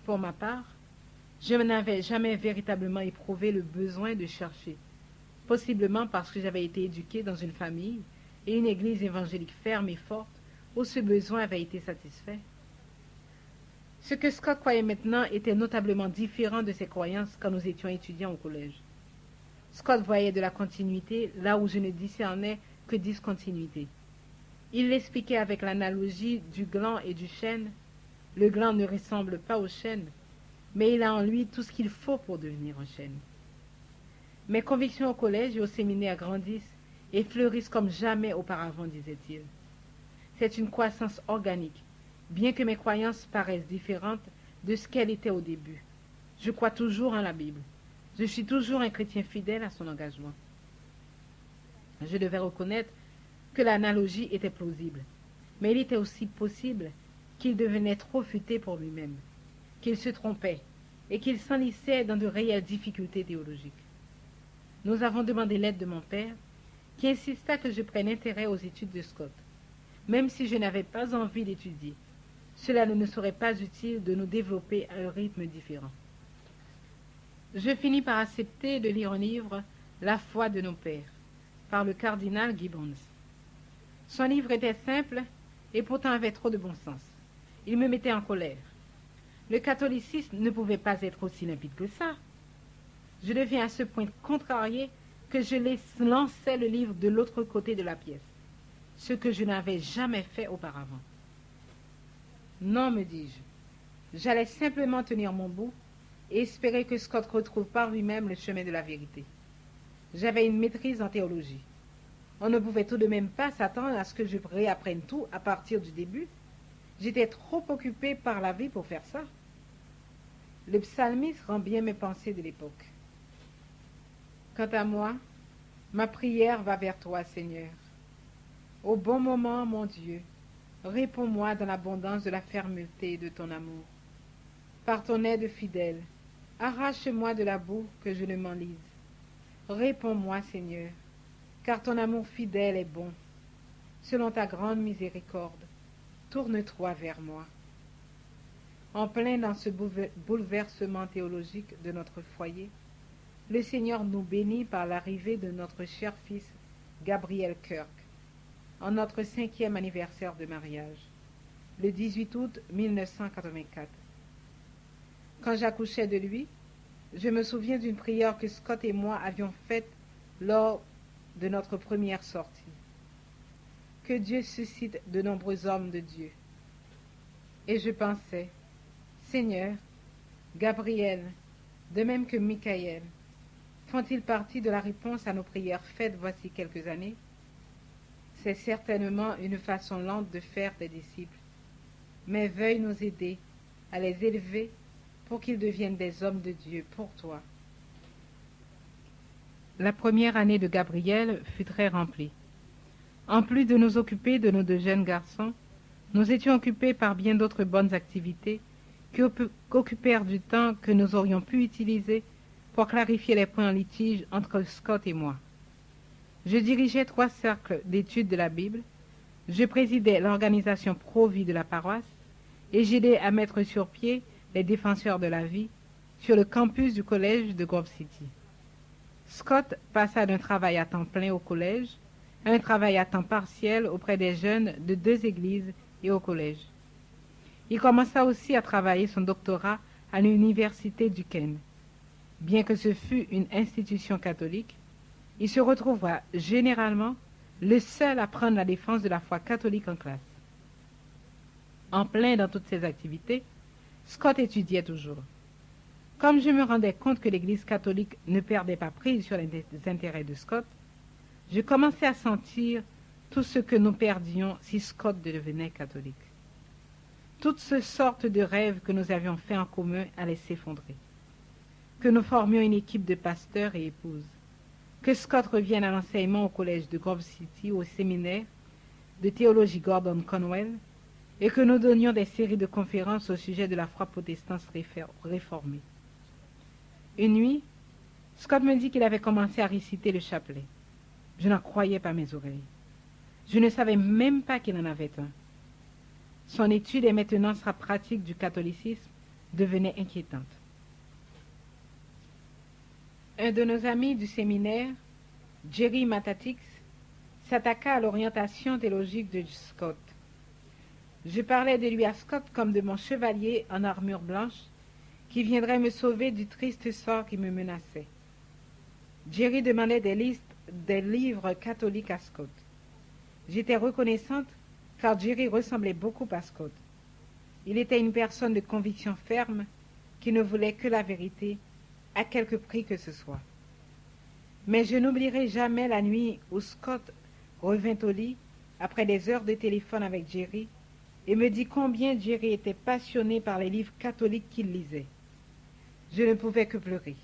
Speaker 2: Pour ma part, je n'avais jamais véritablement éprouvé le besoin de chercher, possiblement parce que j'avais été éduquée dans une famille et une église évangélique ferme et forte où ce besoin avait été satisfait. Ce que Scott croyait maintenant était notablement différent de ses croyances quand nous étions étudiants au collège. Scott voyait de la continuité là où je ne discernais que discontinuité. Il l'expliquait avec l'analogie du gland et du chêne. Le gland ne ressemble pas au chêne, mais il a en lui tout ce qu'il faut pour devenir un chêne. Mes convictions au collège et au séminaire grandissent et fleurissent comme jamais auparavant, disait-il. C'est une croissance organique, bien que mes croyances paraissent différentes de ce qu'elles étaient au début. Je crois toujours en la Bible. Je suis toujours un chrétien fidèle à son engagement. Je devais reconnaître que l'analogie était plausible, mais il était aussi possible qu'il devenait trop futé pour lui-même, qu'il se trompait et qu'il s'enlissait dans de réelles difficultés théologiques. Nous avons demandé l'aide de mon père, qui insista que je prenne intérêt aux études de Scott, même si je n'avais pas envie d'étudier. Cela ne nous serait pas utile de nous développer à un rythme différent. Je finis par accepter de lire un livre, La foi de nos pères, par le cardinal Gibbons. Son livre était simple et pourtant avait trop de bon sens. Il me mettait en colère. Le catholicisme ne pouvait pas être aussi limpide que ça. Je deviens à ce point contrarié que je lançais le livre de l'autre côté de la pièce, ce que je n'avais jamais fait auparavant. Non, me dis-je, j'allais simplement tenir mon bout et espérer que Scott retrouve par lui-même le chemin de la vérité. J'avais une maîtrise en théologie. On ne pouvait tout de même pas s'attendre à ce que je réapprenne tout à partir du début. J'étais trop occupé par la vie pour faire ça. Le psalmiste rend bien mes pensées de l'époque. Quant à moi, ma prière va vers toi, Seigneur. Au bon moment, mon Dieu, réponds-moi dans l'abondance de la fermeté de ton amour. Par ton aide fidèle, arrache-moi de la boue que je ne m'enlise. Réponds-moi, Seigneur, car ton amour fidèle est bon. Selon ta grande miséricorde, tourne-toi vers moi. En plein dans ce bouleversement théologique de notre foyer, le Seigneur nous bénit par l'arrivée de notre cher fils Gabriel Kirk, en notre 5e anniversaire de mariage, le 18 août 1984. Quand j'accouchais de lui, je me souviens d'une prière que Scott et moi avions faite lors de notre première sortie. Que Dieu suscite de nombreux hommes de Dieu. Et je pensais, Seigneur, Gabriel, de même que Michael, font-ils partie de la réponse à nos prières faites voici quelques années? C'est certainement une façon lente de faire des disciples, mais veuille nous aider à les élever pour qu'ils deviennent des hommes de Dieu pour toi. La première année de Gabriel fut très remplie. En plus de nous occuper de nos deux jeunes garçons, nous étions occupés par bien d'autres bonnes activités qui occupèrent du temps que nous aurions pu utiliser pour clarifier les points en litige entre Scott et moi. Je dirigeais 3 cercles d'études de la Bible, je présidais l'organisation pro-vie de la paroisse et j'aidais à mettre sur pied les défenseurs de la vie sur le campus du collège de Grove City. Scott passa d'un travail à temps plein au collège à un travail à temps partiel auprès des jeunes de 2 églises et au collège. Il commença aussi à travailler son doctorat à l'université du Kent. Bien que ce fût une institution catholique, il se retrouva généralement le seul à prendre la défense de la foi catholique en classe. En plein dans toutes ces activités, Scott étudiait toujours. Comme je me rendais compte que l'Église catholique ne perdait pas prise sur les intérêts de Scott, je commençais à sentir tout ce que nous perdions si Scott devenait catholique. Toutes ces sortes de rêves que nous avions faits en commun allaient s'effondrer. Que nous formions une équipe de pasteurs et épouses. Que Scott revienne à l'enseignement au collège de Grove City, au séminaire de théologie Gordon Conwell, et que nous donnions des séries de conférences au sujet de la foi protestante réformée. Une nuit, Scott me dit qu'il avait commencé à réciter le chapelet. Je n'en croyais pas mes oreilles. Je ne savais même pas qu'il en avait un. Son étude et maintenant sa pratique du catholicisme devenaient inquiétantes. Un de nos amis du séminaire, Jerry Matatix, s'attaqua à l'orientation théologique de Scott. Je parlais de lui à Scott comme de mon chevalier en armure blanche qui viendrait me sauver du triste sort qui me menaçait. Jerry demandait des listes des livres catholiques à Scott. J'étais reconnaissante car Jerry ressemblait beaucoup à Scott. Il était une personne de conviction ferme qui ne voulait que la vérité à quelque prix que ce soit. Mais je n'oublierai jamais la nuit où Scott revint au lit après des heures de téléphone avec Jerry et me dit combien Jerry était passionné par les livres catholiques qu'il lisait. Je ne pouvais que pleurer.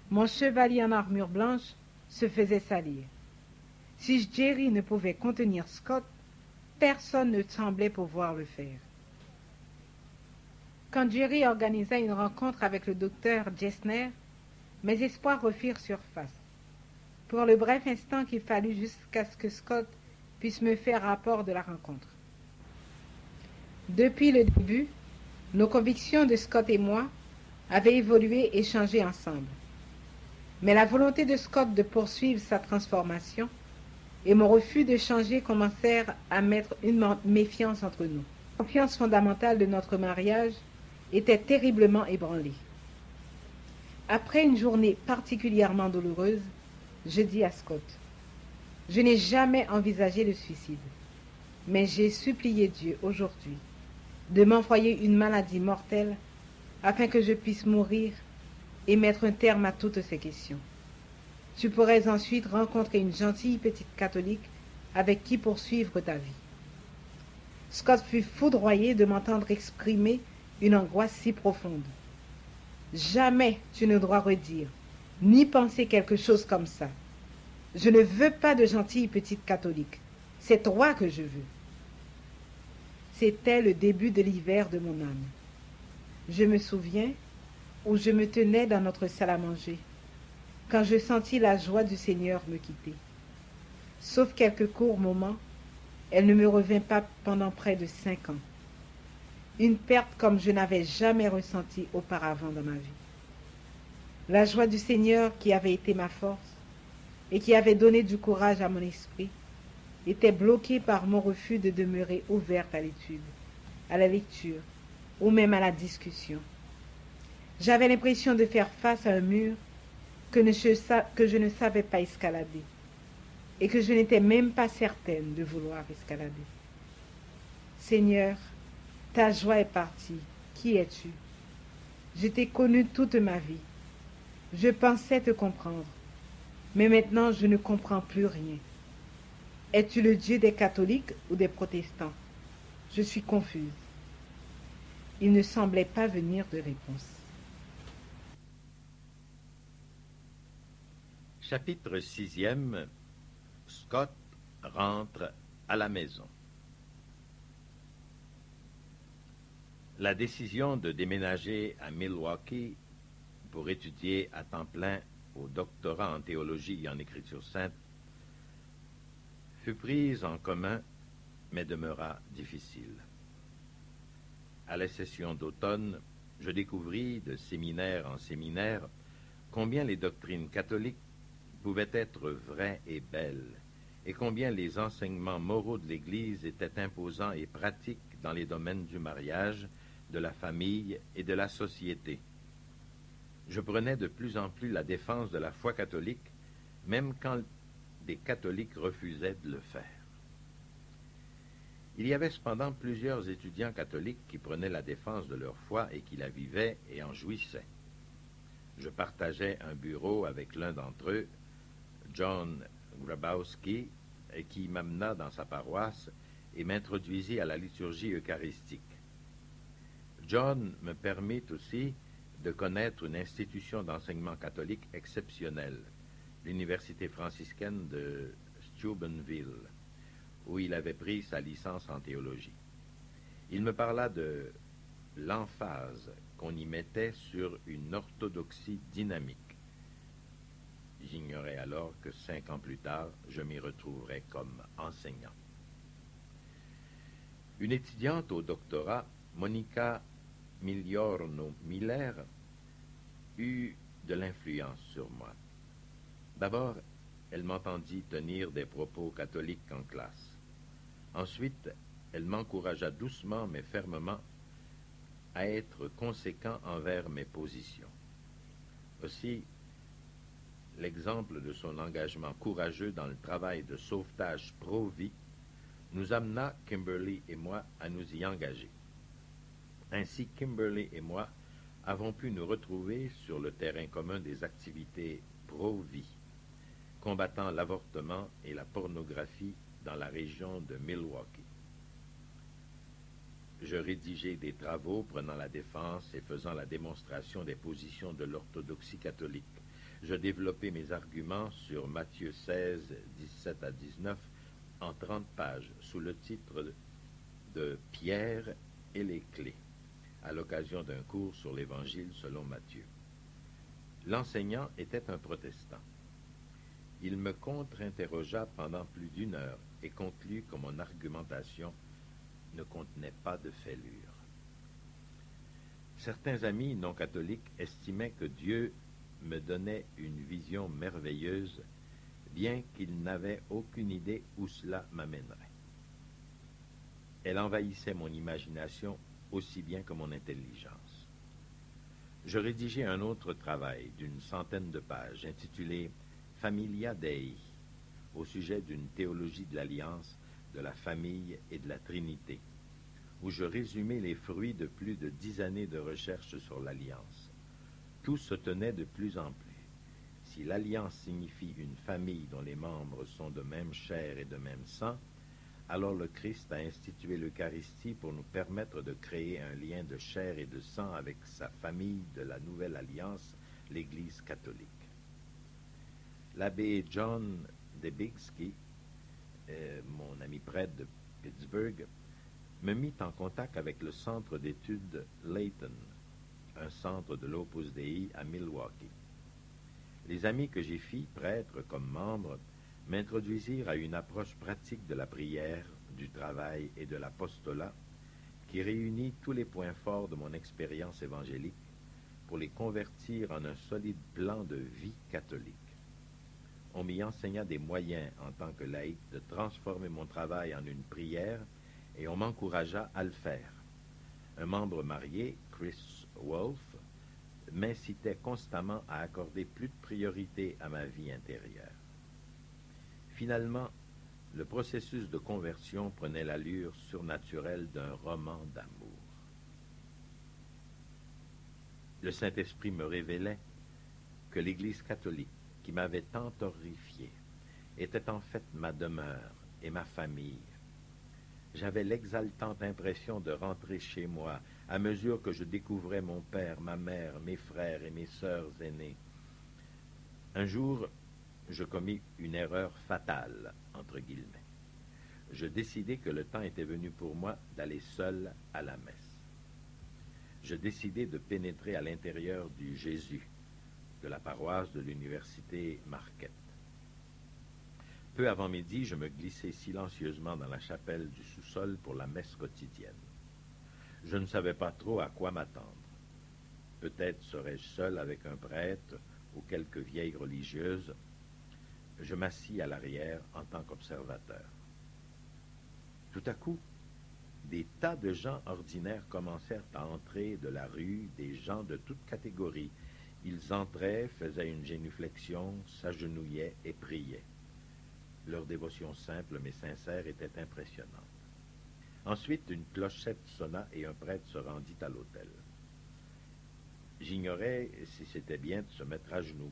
Speaker 2: Mon chevalier en armure blanche se faisait salir. Si Jerry ne pouvait contenir Scott, personne ne semblait pouvoir le faire. Quand Jerry organisa une rencontre avec le docteur Gessner, mes espoirs refirent surface. Pour le bref instant qu'il fallut jusqu'à ce que Scott puisse me faire rapport de la rencontre. Depuis le début, nos convictions de Scott et moi avaient évolué et changé ensemble. Mais la volonté de Scott de poursuivre sa transformation et mon refus de changer commencèrent à mettre une méfiance entre nous. La confiance fondamentale de notre mariage était terriblement ébranlée. Après une journée particulièrement douloureuse, je dis à Scott, « Je n'ai jamais envisagé le suicide, mais j'ai supplié Dieu aujourd'hui de m'envoyer une maladie mortelle afin que je puisse mourir et mettre un terme à toutes ces questions. Tu pourrais ensuite rencontrer une gentille petite catholique avec qui poursuivre ta vie. » Scott fut foudroyé de m'entendre exprimer une angoisse si profonde. « Jamais tu ne dois redire, ni penser quelque chose comme ça. Je ne veux pas de gentille petite catholique. C'est toi que je veux. » C'était le début de l'hiver de mon âme. Je me souviens où je me tenais dans notre salle à manger, quand je sentis la joie du Seigneur me quitter. Sauf quelques courts moments, elle ne me revint pas pendant près de 5 ans. Une perte comme je n'avais jamais ressentie auparavant dans ma vie. La joie du Seigneur qui avait été ma force et qui avait donné du courage à mon esprit était bloquée par mon refus de demeurer ouverte à l'étude, à la lecture ou même à la discussion. J'avais l'impression de faire face à un mur que je ne savais pas escalader et que je n'étais même pas certaine de vouloir escalader. Seigneur, ta joie est partie. Qui es-tu? Je t'ai connu toute ma vie Je pensais te comprendre, mais maintenant je ne comprends plus rien. Es-tu le Dieu des catholiques ou des protestants? Je suis confuse. Il ne semblait pas venir de réponse.
Speaker 1: Chapitre 6e. Scott rentre à la maison. La décision de déménager à Milwaukee pour étudier à temps plein au doctorat en théologie et en écriture sainte fut prise en commun, mais demeura difficile. À la session d'automne, je découvris de séminaire en séminaire combien les doctrines catholiques pouvaient être vraies et belles, et combien les enseignements moraux de l'Église étaient imposants et pratiques dans les domaines du mariage, de la famille et de la société. Je prenais de plus en plus la défense de la foi catholique, même quand des catholiques refusaient de le faire. Il y avait cependant plusieurs étudiants catholiques qui prenaient la défense de leur foi et qui la vivaient et en jouissaient. Je partageais un bureau avec l'un d'entre eux, John Grabowski, qui m'amena dans sa paroisse et m'introduisit à la liturgie eucharistique. John me permit aussi de connaître une institution d'enseignement catholique exceptionnelle, l'Université franciscaine de Steubenville, où il avait pris sa licence en théologie. Il me parla de l'emphase qu'on y mettait sur une orthodoxie dynamique. J'ignorais alors que 5 ans plus tard, je m'y retrouverais comme enseignant. Une étudiante au doctorat, Monica Migliorno Miller, eut de l'influence sur moi. D'abord, elle m'entendit tenir des propos catholiques en classe. Ensuite, elle m'encouragea doucement mais fermement à être conséquent envers mes positions. Aussi, l'exemple de son engagement courageux dans le travail de sauvetage pro-vie nous amena, Kimberly et moi, à nous y engager. Ainsi, Kimberly et moi avons pu nous retrouver sur le terrain commun des activités pro-vie, combattant l'avortement et la pornographie dans la région de Milwaukee. Je rédigeais des travaux prenant la défense et faisant la démonstration des positions de l'orthodoxie catholique. Je développais mes arguments sur Matthieu 16, 17 à 19 en 30 pages sous le titre de « Pierre et les clés » à l'occasion d'un cours sur l'Évangile selon Matthieu. L'enseignant était un protestant. Il me contre-interrogea pendant plus d'1 heure et conclut que mon argumentation ne contenait pas de fêlure. Certains amis non catholiques estimaient que Dieu me donnait une vision merveilleuse, bien qu'ils n'avaient aucune idée où cela m'amènerait. Elle envahissait mon imagination aussi bien que mon intelligence. Je rédigeai un autre travail d'une centaine de pages intitulé « Familia Dei » au sujet d'une théologie de l'alliance, de la famille et de la Trinité, où je résumais les fruits de plus de 10 années de recherche sur l'alliance. Tout se tenait de plus en plus. Si l'alliance signifie une famille dont les membres sont de même chair et de même sang, alors le Christ a institué l'Eucharistie pour nous permettre de créer un lien de chair et de sang avec sa famille de la nouvelle alliance, l'Église catholique. L'abbé John Debigski, mon ami prêtre de Pittsburgh, me mit en contact avec le centre d'études Layton, un centre de l'Opus Dei à Milwaukee. Les amis que j'y fis, prêtres comme membres, m'introduisirent à une approche pratique de la prière, du travail et de l'apostolat qui réunit tous les points forts de mon expérience évangélique pour les convertir en un solide plan de vie catholique. On m'y enseigna des moyens en tant que laïc de transformer mon travail en une prière et on m'encouragea à le faire. Un membre marié, Chris Wolf, m'incitait constamment à accorder plus de priorité à ma vie intérieure. Finalement, le processus de conversion prenait l'allure surnaturelle d'un roman d'amour. Le Saint-Esprit me révélait que l'Église catholique, qui m'avait tant horrifié, était en fait ma demeure et ma famille. J'avais l'exaltante impression de rentrer chez moi à mesure que je découvrais mon père, ma mère, mes frères et mes sœurs aînées. Un jour, je commis une erreur fatale, entre guillemets. Je décidai que le temps était venu pour moi d'aller seul à la messe. Je décidai de pénétrer à l'intérieur du Jésus, de la paroisse de l'université Marquette. Peu avant midi, je me glissai silencieusement dans la chapelle du sous-sol pour la messe quotidienne. Je ne savais pas trop à quoi m'attendre. Peut-être serais-je seul avec un prêtre ou quelques vieilles religieuses. Je m'assis à l'arrière en tant qu'observateur. Tout à coup, des tas de gens ordinaires commencèrent à entrer de la rue, des gens de toutes catégories. Ils entraient, faisaient une génuflexion, s'agenouillaient et priaient. Leur dévotion simple mais sincère était impressionnante. Ensuite, une clochette sonna et un prêtre se rendit à l'autel. J'ignorais si c'était bien de se mettre à genoux.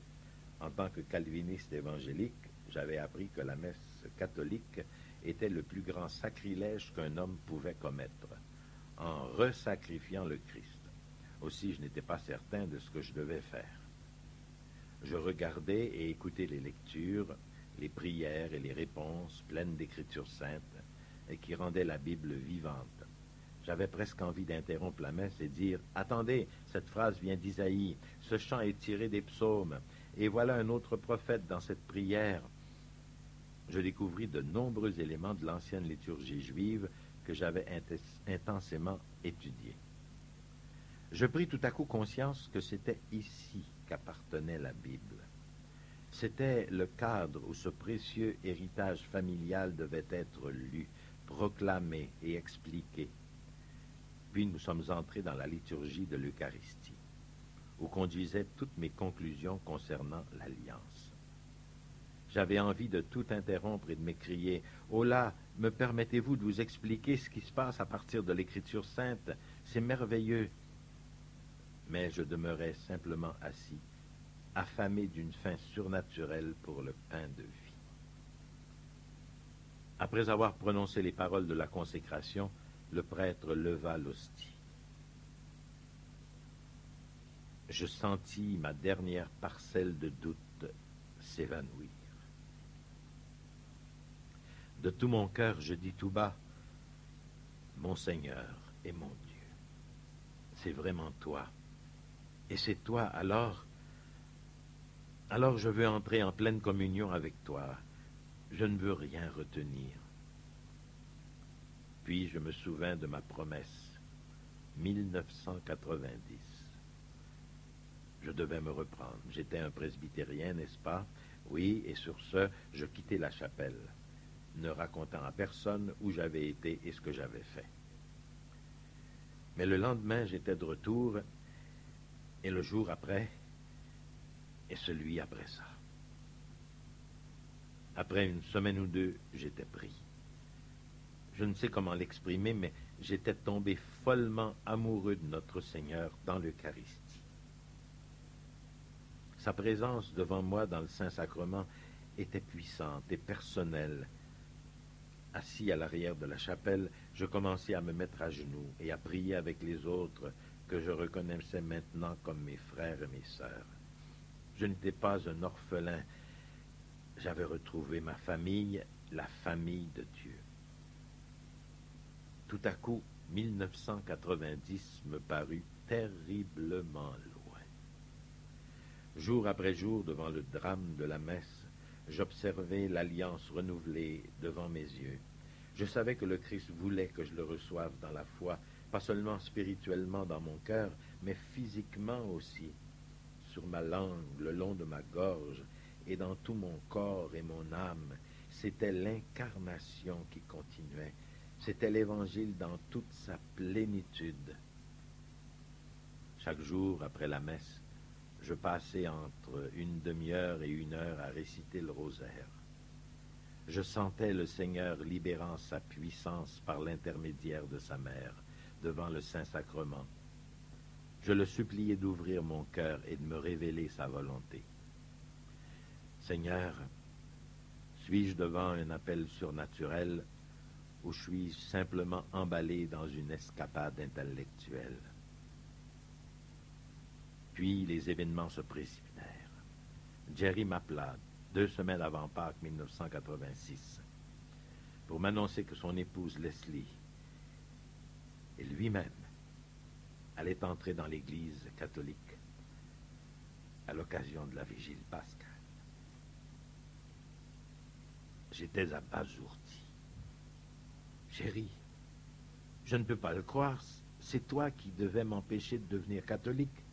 Speaker 1: En tant que calviniste évangélique, j'avais appris que la messe catholique était le plus grand sacrilège qu'un homme pouvait commettre, en resacrifiant le Christ. Aussi, je n'étais pas certain de ce que je devais faire. Je regardais et écoutais les lectures, les prières et les réponses pleines d'écritures saintes et qui rendaient la Bible vivante. J'avais presque envie d'interrompre la messe et dire « Attendez, cette phrase vient d'Isaïe, ce chant est tiré des psaumes, et voilà un autre prophète dans cette prière. » Je découvris de nombreux éléments de l'ancienne liturgie juive que j'avais intensément étudiés. Je pris tout à coup conscience que c'était ici qu'appartenait la Bible. C'était le cadre où ce précieux héritage familial devait être lu, proclamé et expliqué. Puis nous sommes entrés dans la liturgie de l'Eucharistie, où conduisaient toutes mes conclusions concernant l'Alliance. J'avais envie de tout interrompre et de m'écrier « Oh là, me permettez-vous de vous expliquer ce qui se passe à partir de l'Écriture sainte? C'est merveilleux !» Mais je demeurais simplement assis, affamé d'une faim surnaturelle pour le pain de vie. Après avoir prononcé les paroles de la consécration, le prêtre leva l'hostie. Je sentis ma dernière parcelle de doute s'évanouir. De tout mon cœur, je dis tout bas, « Mon Seigneur et mon Dieu, c'est vraiment toi. Et c'est toi, alors je veux entrer en pleine communion avec toi. Je ne veux rien retenir. » Puis je me souvins de ma promesse, 1990. Je devais me reprendre. J'étais un presbytérien, n'est-ce pas? Oui, et sur ce, je quittai la chapelle, ne racontant à personne où j'avais été et ce que j'avais fait. Mais le lendemain, j'étais de retour, et le jour après, et celui après ça. Après une semaine ou deux, j'étais pris. Je ne sais comment l'exprimer, mais j'étais tombé follement amoureux de notre Seigneur dans l'Eucharistie. Sa présence devant moi dans le Saint-Sacrement était puissante et personnelle. Assis à l'arrière de la chapelle, je commençai à me mettre à genoux et à prier avec les autres que je reconnaissais maintenant comme mes frères et mes sœurs. Je n'étais pas un orphelin. J'avais retrouvé ma famille, la famille de Dieu. Tout à coup, 1990 me parut terriblement loin. Jour après jour, devant le drame de la messe, j'observais l'alliance renouvelée devant mes yeux. Je savais que le Christ voulait que je le reçoive dans la foi, pas seulement spirituellement dans mon cœur, mais physiquement aussi, sur ma langue, le long de ma gorge, et dans tout mon corps et mon âme. C'était l'incarnation qui continuait. C'était l'Évangile dans toute sa plénitude. Chaque jour, après la messe, je passais entre une demi-heure et une heure à réciter le rosaire. Je sentais le Seigneur libérant sa puissance par l'intermédiaire de sa mère devant le Saint-Sacrement. Je le suppliais d'ouvrir mon cœur et de me révéler sa volonté. Seigneur, suis-je devant un appel surnaturel ou suis-je simplement emballé dans une escapade intellectuelle? Puis les événements se précipitèrent. Jerry m'appela 2 semaines avant Pâques 1986 pour m'annoncer que son épouse Leslie et lui-même allaient entrer dans l'Église catholique à l'occasion de la vigile pascale. J'étais abasourdi. Chérie, je ne peux pas le croire. C'est toi qui devais m'empêcher de devenir catholique.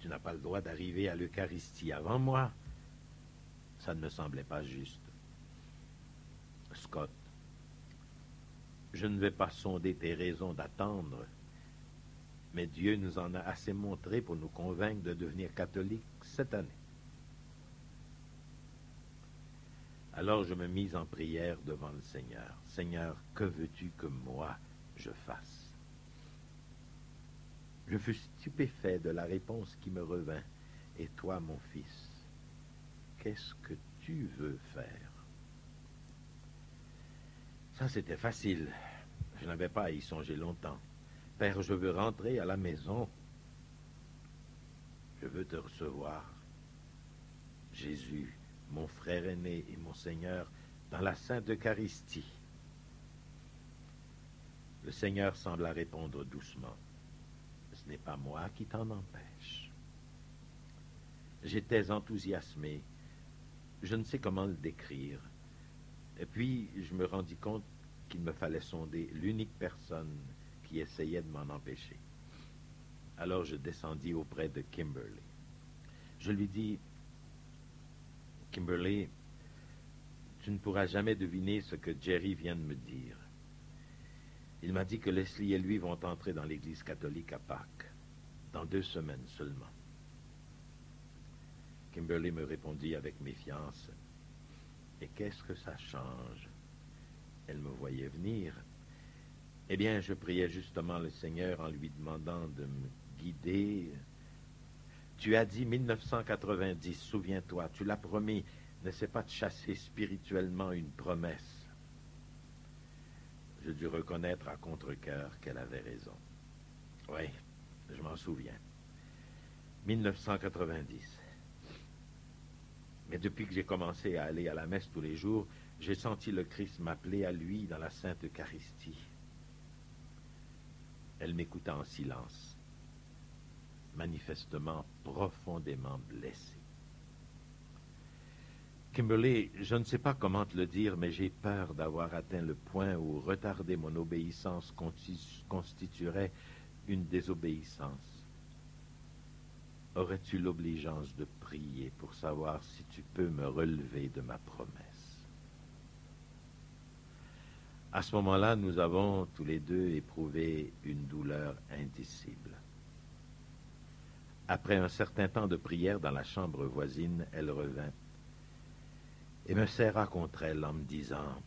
Speaker 1: Tu n'as pas le droit d'arriver à l'Eucharistie avant moi. Ça ne me semblait pas juste. Scott, je ne vais pas sonder tes raisons d'attendre, mais Dieu nous en a assez montré pour nous convaincre de devenir catholiques cette année. Alors je me mis en prière devant le Seigneur. Seigneur, que veux-tu que moi je fasse? Je fus stupéfait de la réponse qui me revint. Et toi, mon fils, qu'est-ce que tu veux faire? Ça, c'était facile. Je n'avais pas à y songer longtemps. Père, je veux rentrer à la maison. Je veux te recevoir. Jésus, mon frère aîné et mon Seigneur, dans la Sainte Eucharistie. Le Seigneur sembla répondre doucement. Ce n'est pas moi qui t'en empêche. J'étais enthousiasmé. Je ne sais comment le décrire. Et puis, je me rendis compte qu'il me fallait sonder l'unique personne qui essayait de m'en empêcher. Alors je descendis auprès de Kimberly. Je lui dis, « Kimberly, tu ne pourras jamais deviner ce que Jerry vient de me dire. Il m'a dit que Leslie et lui vont entrer dans l'Église catholique à Pâques, dans 2 semaines seulement. » Kimberly me répondit avec méfiance, « Et qu'est-ce que ça change? » Elle me voyait venir. Eh bien, je priais justement le Seigneur en lui demandant de me guider. « Tu as dit 1990, souviens-toi, tu l'as promis, n'essaie pas de chasser spirituellement une promesse. » Je dus reconnaître à contre-cœur qu'elle avait raison. Oui, je m'en souviens. 1990. Mais depuis que j'ai commencé à aller à la messe tous les jours, j'ai senti le Christ m'appeler à lui dans la Sainte Eucharistie. Elle m'écouta en silence, manifestement profondément blessée. Kimberly, je ne sais pas comment te le dire, mais j'ai peur d'avoir atteint le point où retarder mon obéissance constituerait une désobéissance. Aurais-tu l'obligeance de prier pour savoir si tu peux me relever de ma promesse? À ce moment-là, nous avons tous les deux éprouvé une douleur indicible. Après un certain temps de prière dans la chambre voisine, elle revint et me serra contre elle en me disant,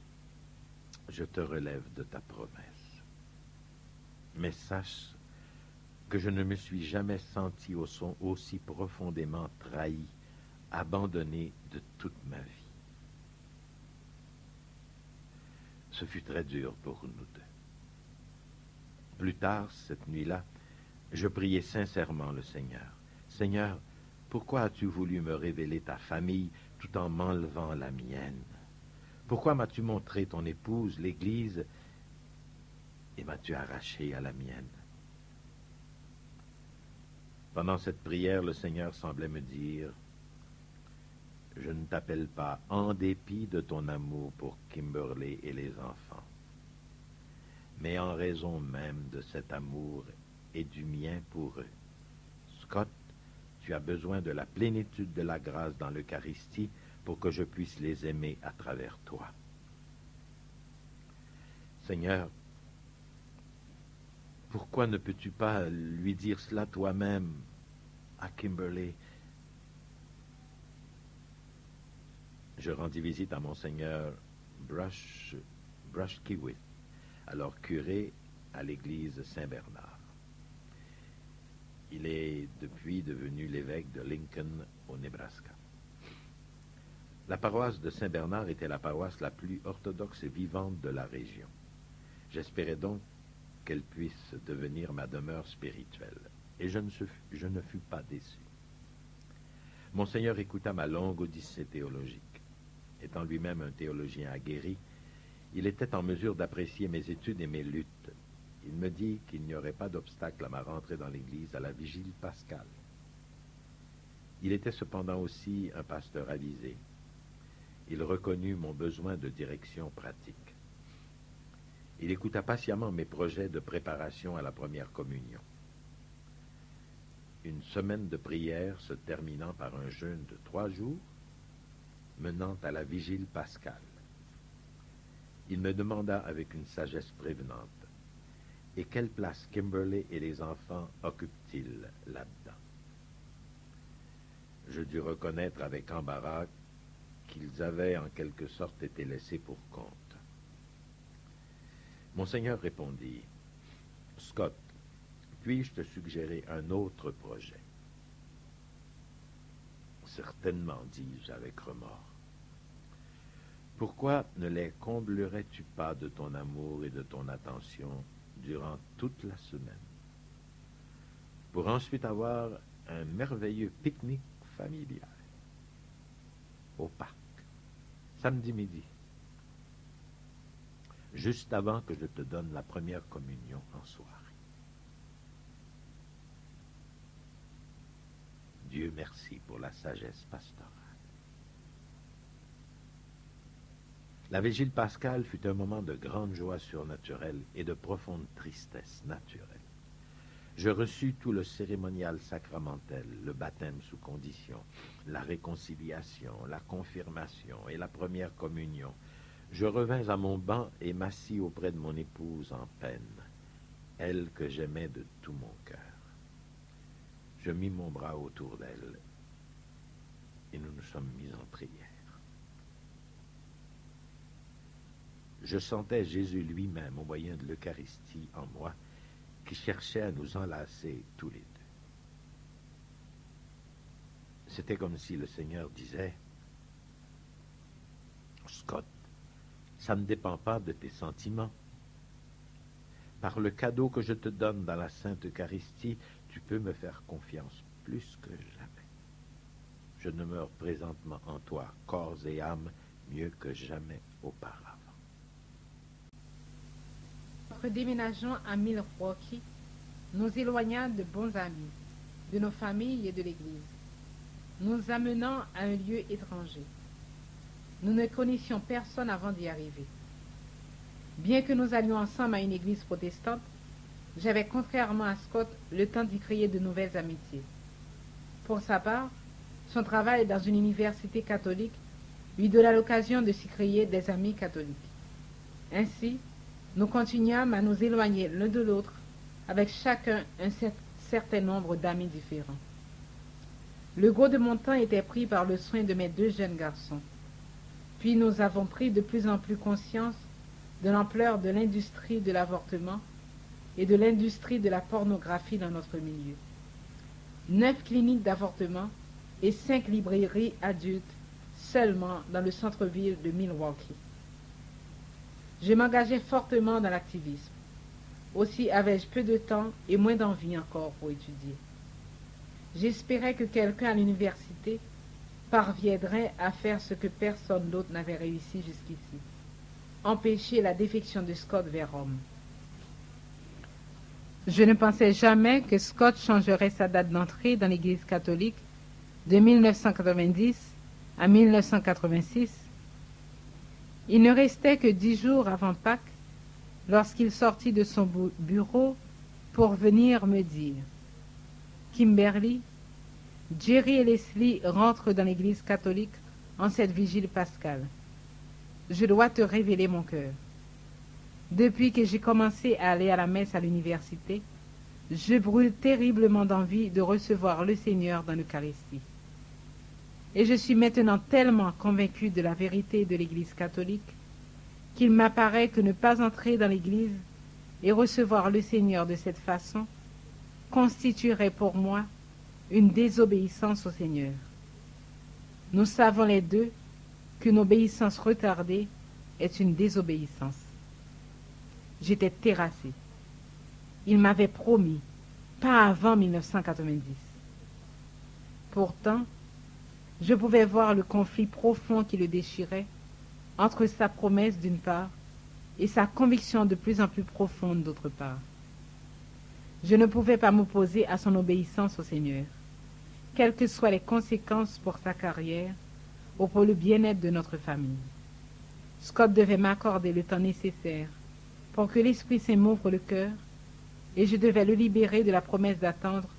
Speaker 1: « Je te relève de ta promesse. Mais sache que je ne me suis jamais senti aussi profondément trahi, abandonné de toute ma vie. » Ce fut très dur pour nous deux. Plus tard, cette nuit-là, je priai sincèrement le Seigneur. « Seigneur, pourquoi as-tu voulu me révéler ta famille tout en m'enlevant la mienne? Pourquoi m'as-tu montré ton épouse, l'Église, et m'as-tu arraché à la mienne? » Pendant cette prière, le Seigneur semblait me dire, « Je ne t'appelle pas en dépit de ton amour pour Kimberly et les enfants, mais en raison même de cet amour et du mien pour eux. Scott, tu as besoin de la plénitude de la grâce dans l'Eucharistie pour que je puisse les aimer à travers toi. Seigneur, pourquoi ne peux-tu pas lui dire cela toi-même à Kimberly? » Je rendis visite à Monseigneur Brushkiewicz, alors curé à l'église Saint-Bernard. Il est depuis devenu l'évêque de Lincoln, au Nebraska. La paroisse de Saint-Bernard était la paroisse la plus orthodoxe et vivante de la région. J'espérais donc qu'elle puisse devenir ma demeure spirituelle, et je ne fus pas déçu. Monseigneur écouta ma longue odyssée théologique. Étant lui-même un théologien aguerri, il était en mesure d'apprécier mes études et mes luttes. Il me dit qu'il n'y aurait pas d'obstacle à ma rentrée dans l'Église à la vigile pascale. Il était cependant aussi un pasteur avisé. Il reconnut mon besoin de direction pratique. Il écouta patiemment mes projets de préparation à la première communion. Une semaine de prière se terminant par un jeûne de 3 jours, menant à la vigile pascale. Il me demanda avec une sagesse prévenante: « Et quelle place Kimberley et les enfants occupent-ils là-dedans » Je dus reconnaître avec embarras qu'ils avaient en quelque sorte été laissés pour compte. Monseigneur répondit: « Scott, puis-je te suggérer un autre projet ?»« Certainement, dis-je avec remords. Pourquoi ne les comblerais-tu pas de ton amour et de ton attention durant toute la semaine, pour ensuite avoir un merveilleux pique-nique familial au parc, samedi midi, juste avant que je te donne la première communion en soirée. » Dieu merci pour la sagesse pastorale. La vigile pascale fut un moment de grande joie surnaturelle et de profonde tristesse naturelle. Je reçus tout le cérémonial sacramentel, le baptême sous condition, la réconciliation, la confirmation et la première communion. Je revins à mon banc et m'assis auprès de mon épouse en peine, elle que j'aimais de tout mon cœur. Je mis mon bras autour d'elle et nous nous sommes mis en prière. Je sentais Jésus lui-même au moyen de l'Eucharistie en moi, qui cherchait à nous enlacer tous les deux. C'était comme si le Seigneur disait: « Scott, ça ne dépend pas de tes sentiments. Par le cadeau que je te donne dans la Sainte Eucharistie, tu peux me faire confiance plus que jamais. Je demeure présentement en toi, corps et âme, mieux que jamais auparavant. »
Speaker 2: Notre déménagement à Milwaukee nous éloigna de bons amis, de nos familles et de l'Église, nous amenant à un lieu étranger. Nous ne connaissions personne avant d'y arriver. Bien que nous allions ensemble à une église protestante, j'avais, contrairement à Scott, le temps d'y créer de nouvelles amitiés. Pour sa part, son travail dans une université catholique lui donna l'occasion de s'y créer des amis catholiques. Ainsi, nous continuâmes à nous éloigner l'un de l'autre, avec chacun un certain nombre d'amis différents. Le gros de mon temps était pris par le soin de mes 2 jeunes garçons. Puis nous avons pris de plus en plus conscience de l'ampleur de l'industrie de l'avortement et de l'industrie de la pornographie dans notre milieu. 9 cliniques d'avortement et 5 librairies adultes seulement dans le centre-ville de Milwaukee. Je m'engageais fortement dans l'activisme. Aussi avais-je peu de temps et moins d'envie encore pour étudier. J'espérais que quelqu'un à l'université parviendrait à faire ce que personne d'autre n'avait réussi jusqu'ici: empêcher la défection de Scott vers Rome. Je ne pensais jamais que Scott changerait sa date d'entrée dans l'Église catholique de 1990 à 1986. Il ne restait que 10 jours avant Pâques lorsqu'il sortit de son bureau pour venir me dire: « Kimberly, Jerry et Leslie rentrent dans l'Église catholique en cette vigile pascale. Je dois te révéler mon cœur. Depuis que j'ai commencé à aller à la messe à l'université, je brûle terriblement d'envie de recevoir le Seigneur dans l'Eucharistie. Et je suis maintenant tellement convaincu de la vérité de l'Église catholique qu'il m'apparaît que ne pas entrer dans l'Église et recevoir le Seigneur de cette façon constituerait pour moi une désobéissance au Seigneur. Nous savons les deux qu'une obéissance retardée est une désobéissance. J'étais terrassé. Il m'avait promis, pas avant 1990. Pourtant, je pouvais voir le conflit profond qui le déchirait entre sa promesse d'une part et sa conviction de plus en plus profonde d'autre part. Je ne pouvais pas m'opposer à son obéissance au Seigneur, quelles que soient les conséquences pour sa carrière ou pour le bien-être de notre famille. Scott devait m'accorder le temps nécessaire pour que l'Esprit Saint m'ouvre le cœur, et je devais le libérer de la promesse d'attendre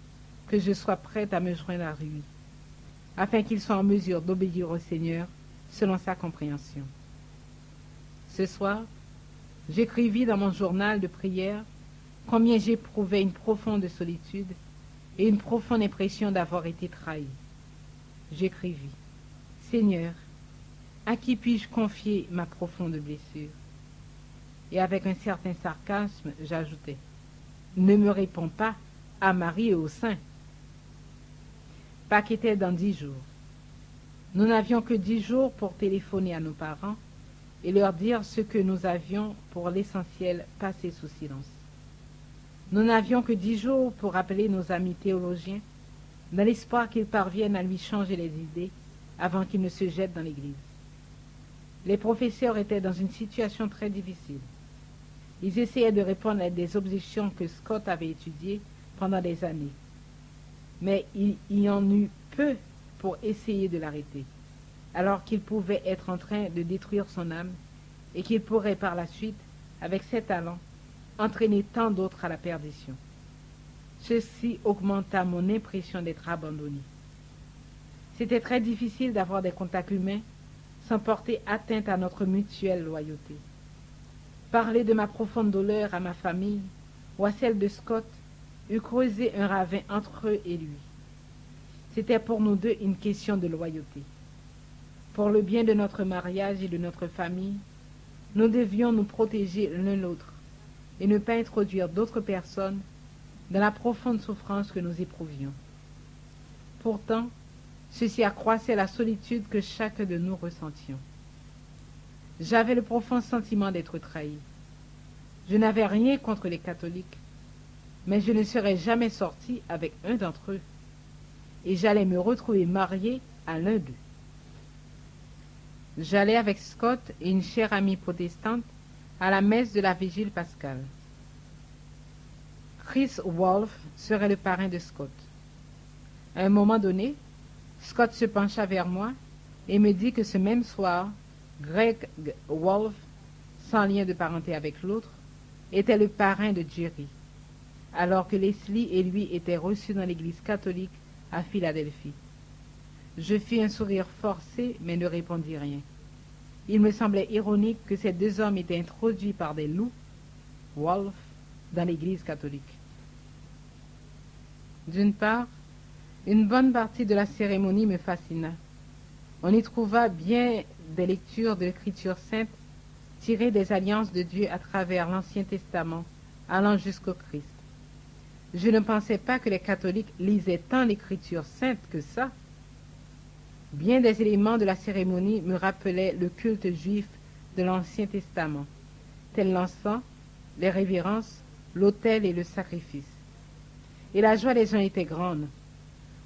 Speaker 2: que je sois prête à me joindre à lui, afin qu'il soit en mesure d'obéir au Seigneur selon sa compréhension. Ce soir, j'écrivis dans mon journal de prière combien j'éprouvais une profonde solitude et une profonde impression d'avoir été trahi. J'écrivis: Seigneur, à qui puis-je confier ma profonde blessure? Et avec un certain sarcasme, j'ajoutais: ne me réponds pas à Marie et aux saints. Pâques était dans 10 jours. Nous n'avions que 10 jours pour téléphoner à nos parents et leur dire ce que nous avions, pour l'essentiel, passé sous silence. Nous n'avions que 10 jours pour appeler nos amis théologiens, dans l'espoir qu'ils parviennent à lui changer les idées avant qu'il ne se jette dans l'église. Les professeurs étaient dans une situation très difficile. Ils essayaient de répondre à des objections que Scott avait étudiées pendant des années. Mais il y en eut peu pour essayer de l'arrêter, alors qu'il pouvait être en train de détruire son âme et qu'il pourrait par la suite, avec ses talents, entraîner tant d'autres à la perdition. Ceci augmenta mon impression d'être abandonné. C'était très difficile d'avoir des contacts humains sans porter atteinte à notre mutuelle loyauté. Parler de ma profonde douleur à ma famille ou à celle de Scott eût creusé un ravin entre eux et lui. C'était pour nous deux une question de loyauté. Pour le bien de notre mariage et de notre famille, nous devions nous protéger l'un l'autre et ne pas introduire d'autres personnes dans la profonde souffrance que nous éprouvions. Pourtant, ceci accroissait la solitude que chacun de nous ressentions. J'avais le profond sentiment d'être trahi. Je n'avais rien contre les catholiques, mais je ne serais jamais sorti avec un d'entre eux, et j'allais me retrouver marié à l'un d'eux. J'allais avec Scott et une chère amie protestante à la messe de la Vigile pascale. Chris Wolf serait le parrain de Scott. À un moment donné, Scott se pencha vers moi et me dit que ce même soir, Greg Wolf, sans lien de parenté avec l'autre, était le parrain de Jerry, alors que Leslie et lui étaient reçus dans l'église catholique à Philadelphie. Je fis un sourire forcé, mais ne répondis rien. Il me semblait ironique que ces deux hommes étaient introduits par des loups, Wolf, dans l'église catholique. D'une part, une bonne partie de la cérémonie me fascina. On y trouva bien des lectures de l'Écriture sainte tirées des alliances de Dieu à travers l'Ancien Testament, allant jusqu'au Christ. Je ne pensais pas que les catholiques lisaient tant l'Écriture sainte que ça. Bien des éléments de la cérémonie me rappelaient le culte juif de l'Ancien Testament, tels l'encens, les révérences, l'autel et le sacrifice. Et la joie des gens était grande.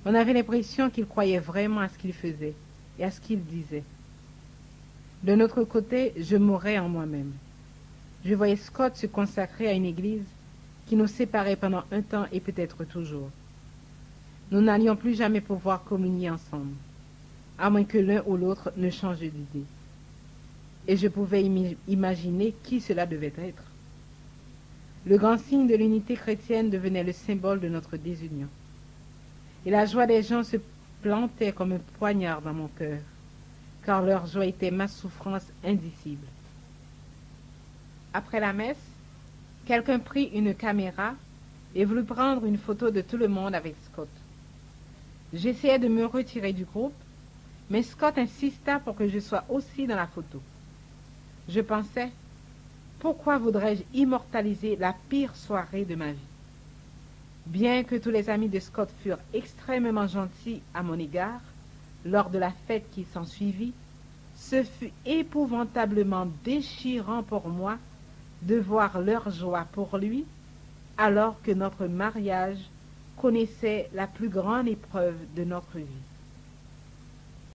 Speaker 2: On avait l'impression qu'ils croyaient vraiment à ce qu'ils faisaient et à ce qu'ils disaient. De notre côté, je mourais en moi-même. Je voyais Scott se consacrer à une église qui nous séparait pendant un temps et peut-être toujours. Nous n'allions plus jamais pouvoir communier ensemble, à moins que l'un ou l'autre ne change d'idée. Et je pouvais imaginer qui cela devait être. Le grand signe de l'unité chrétienne devenait le symbole de notre désunion. Et la joie des gens se plantait comme un poignard dans mon cœur, car leur joie était ma souffrance indicible. Après la messe, quelqu'un prit une caméra et voulut prendre une photo de tout le monde avec Scott. J'essayais de me retirer du groupe, mais Scott insista pour que je sois aussi dans la photo. Je pensais, pourquoi voudrais-je immortaliser la pire soirée de ma vie? Bien que tous les amis de Scott furent extrêmement gentils à mon égard, lors de la fête qui s'ensuivit, ce fut épouvantablement déchirant pour moi de voir leur joie pour lui, alors que notre mariage connaissait la plus grande épreuve de notre vie.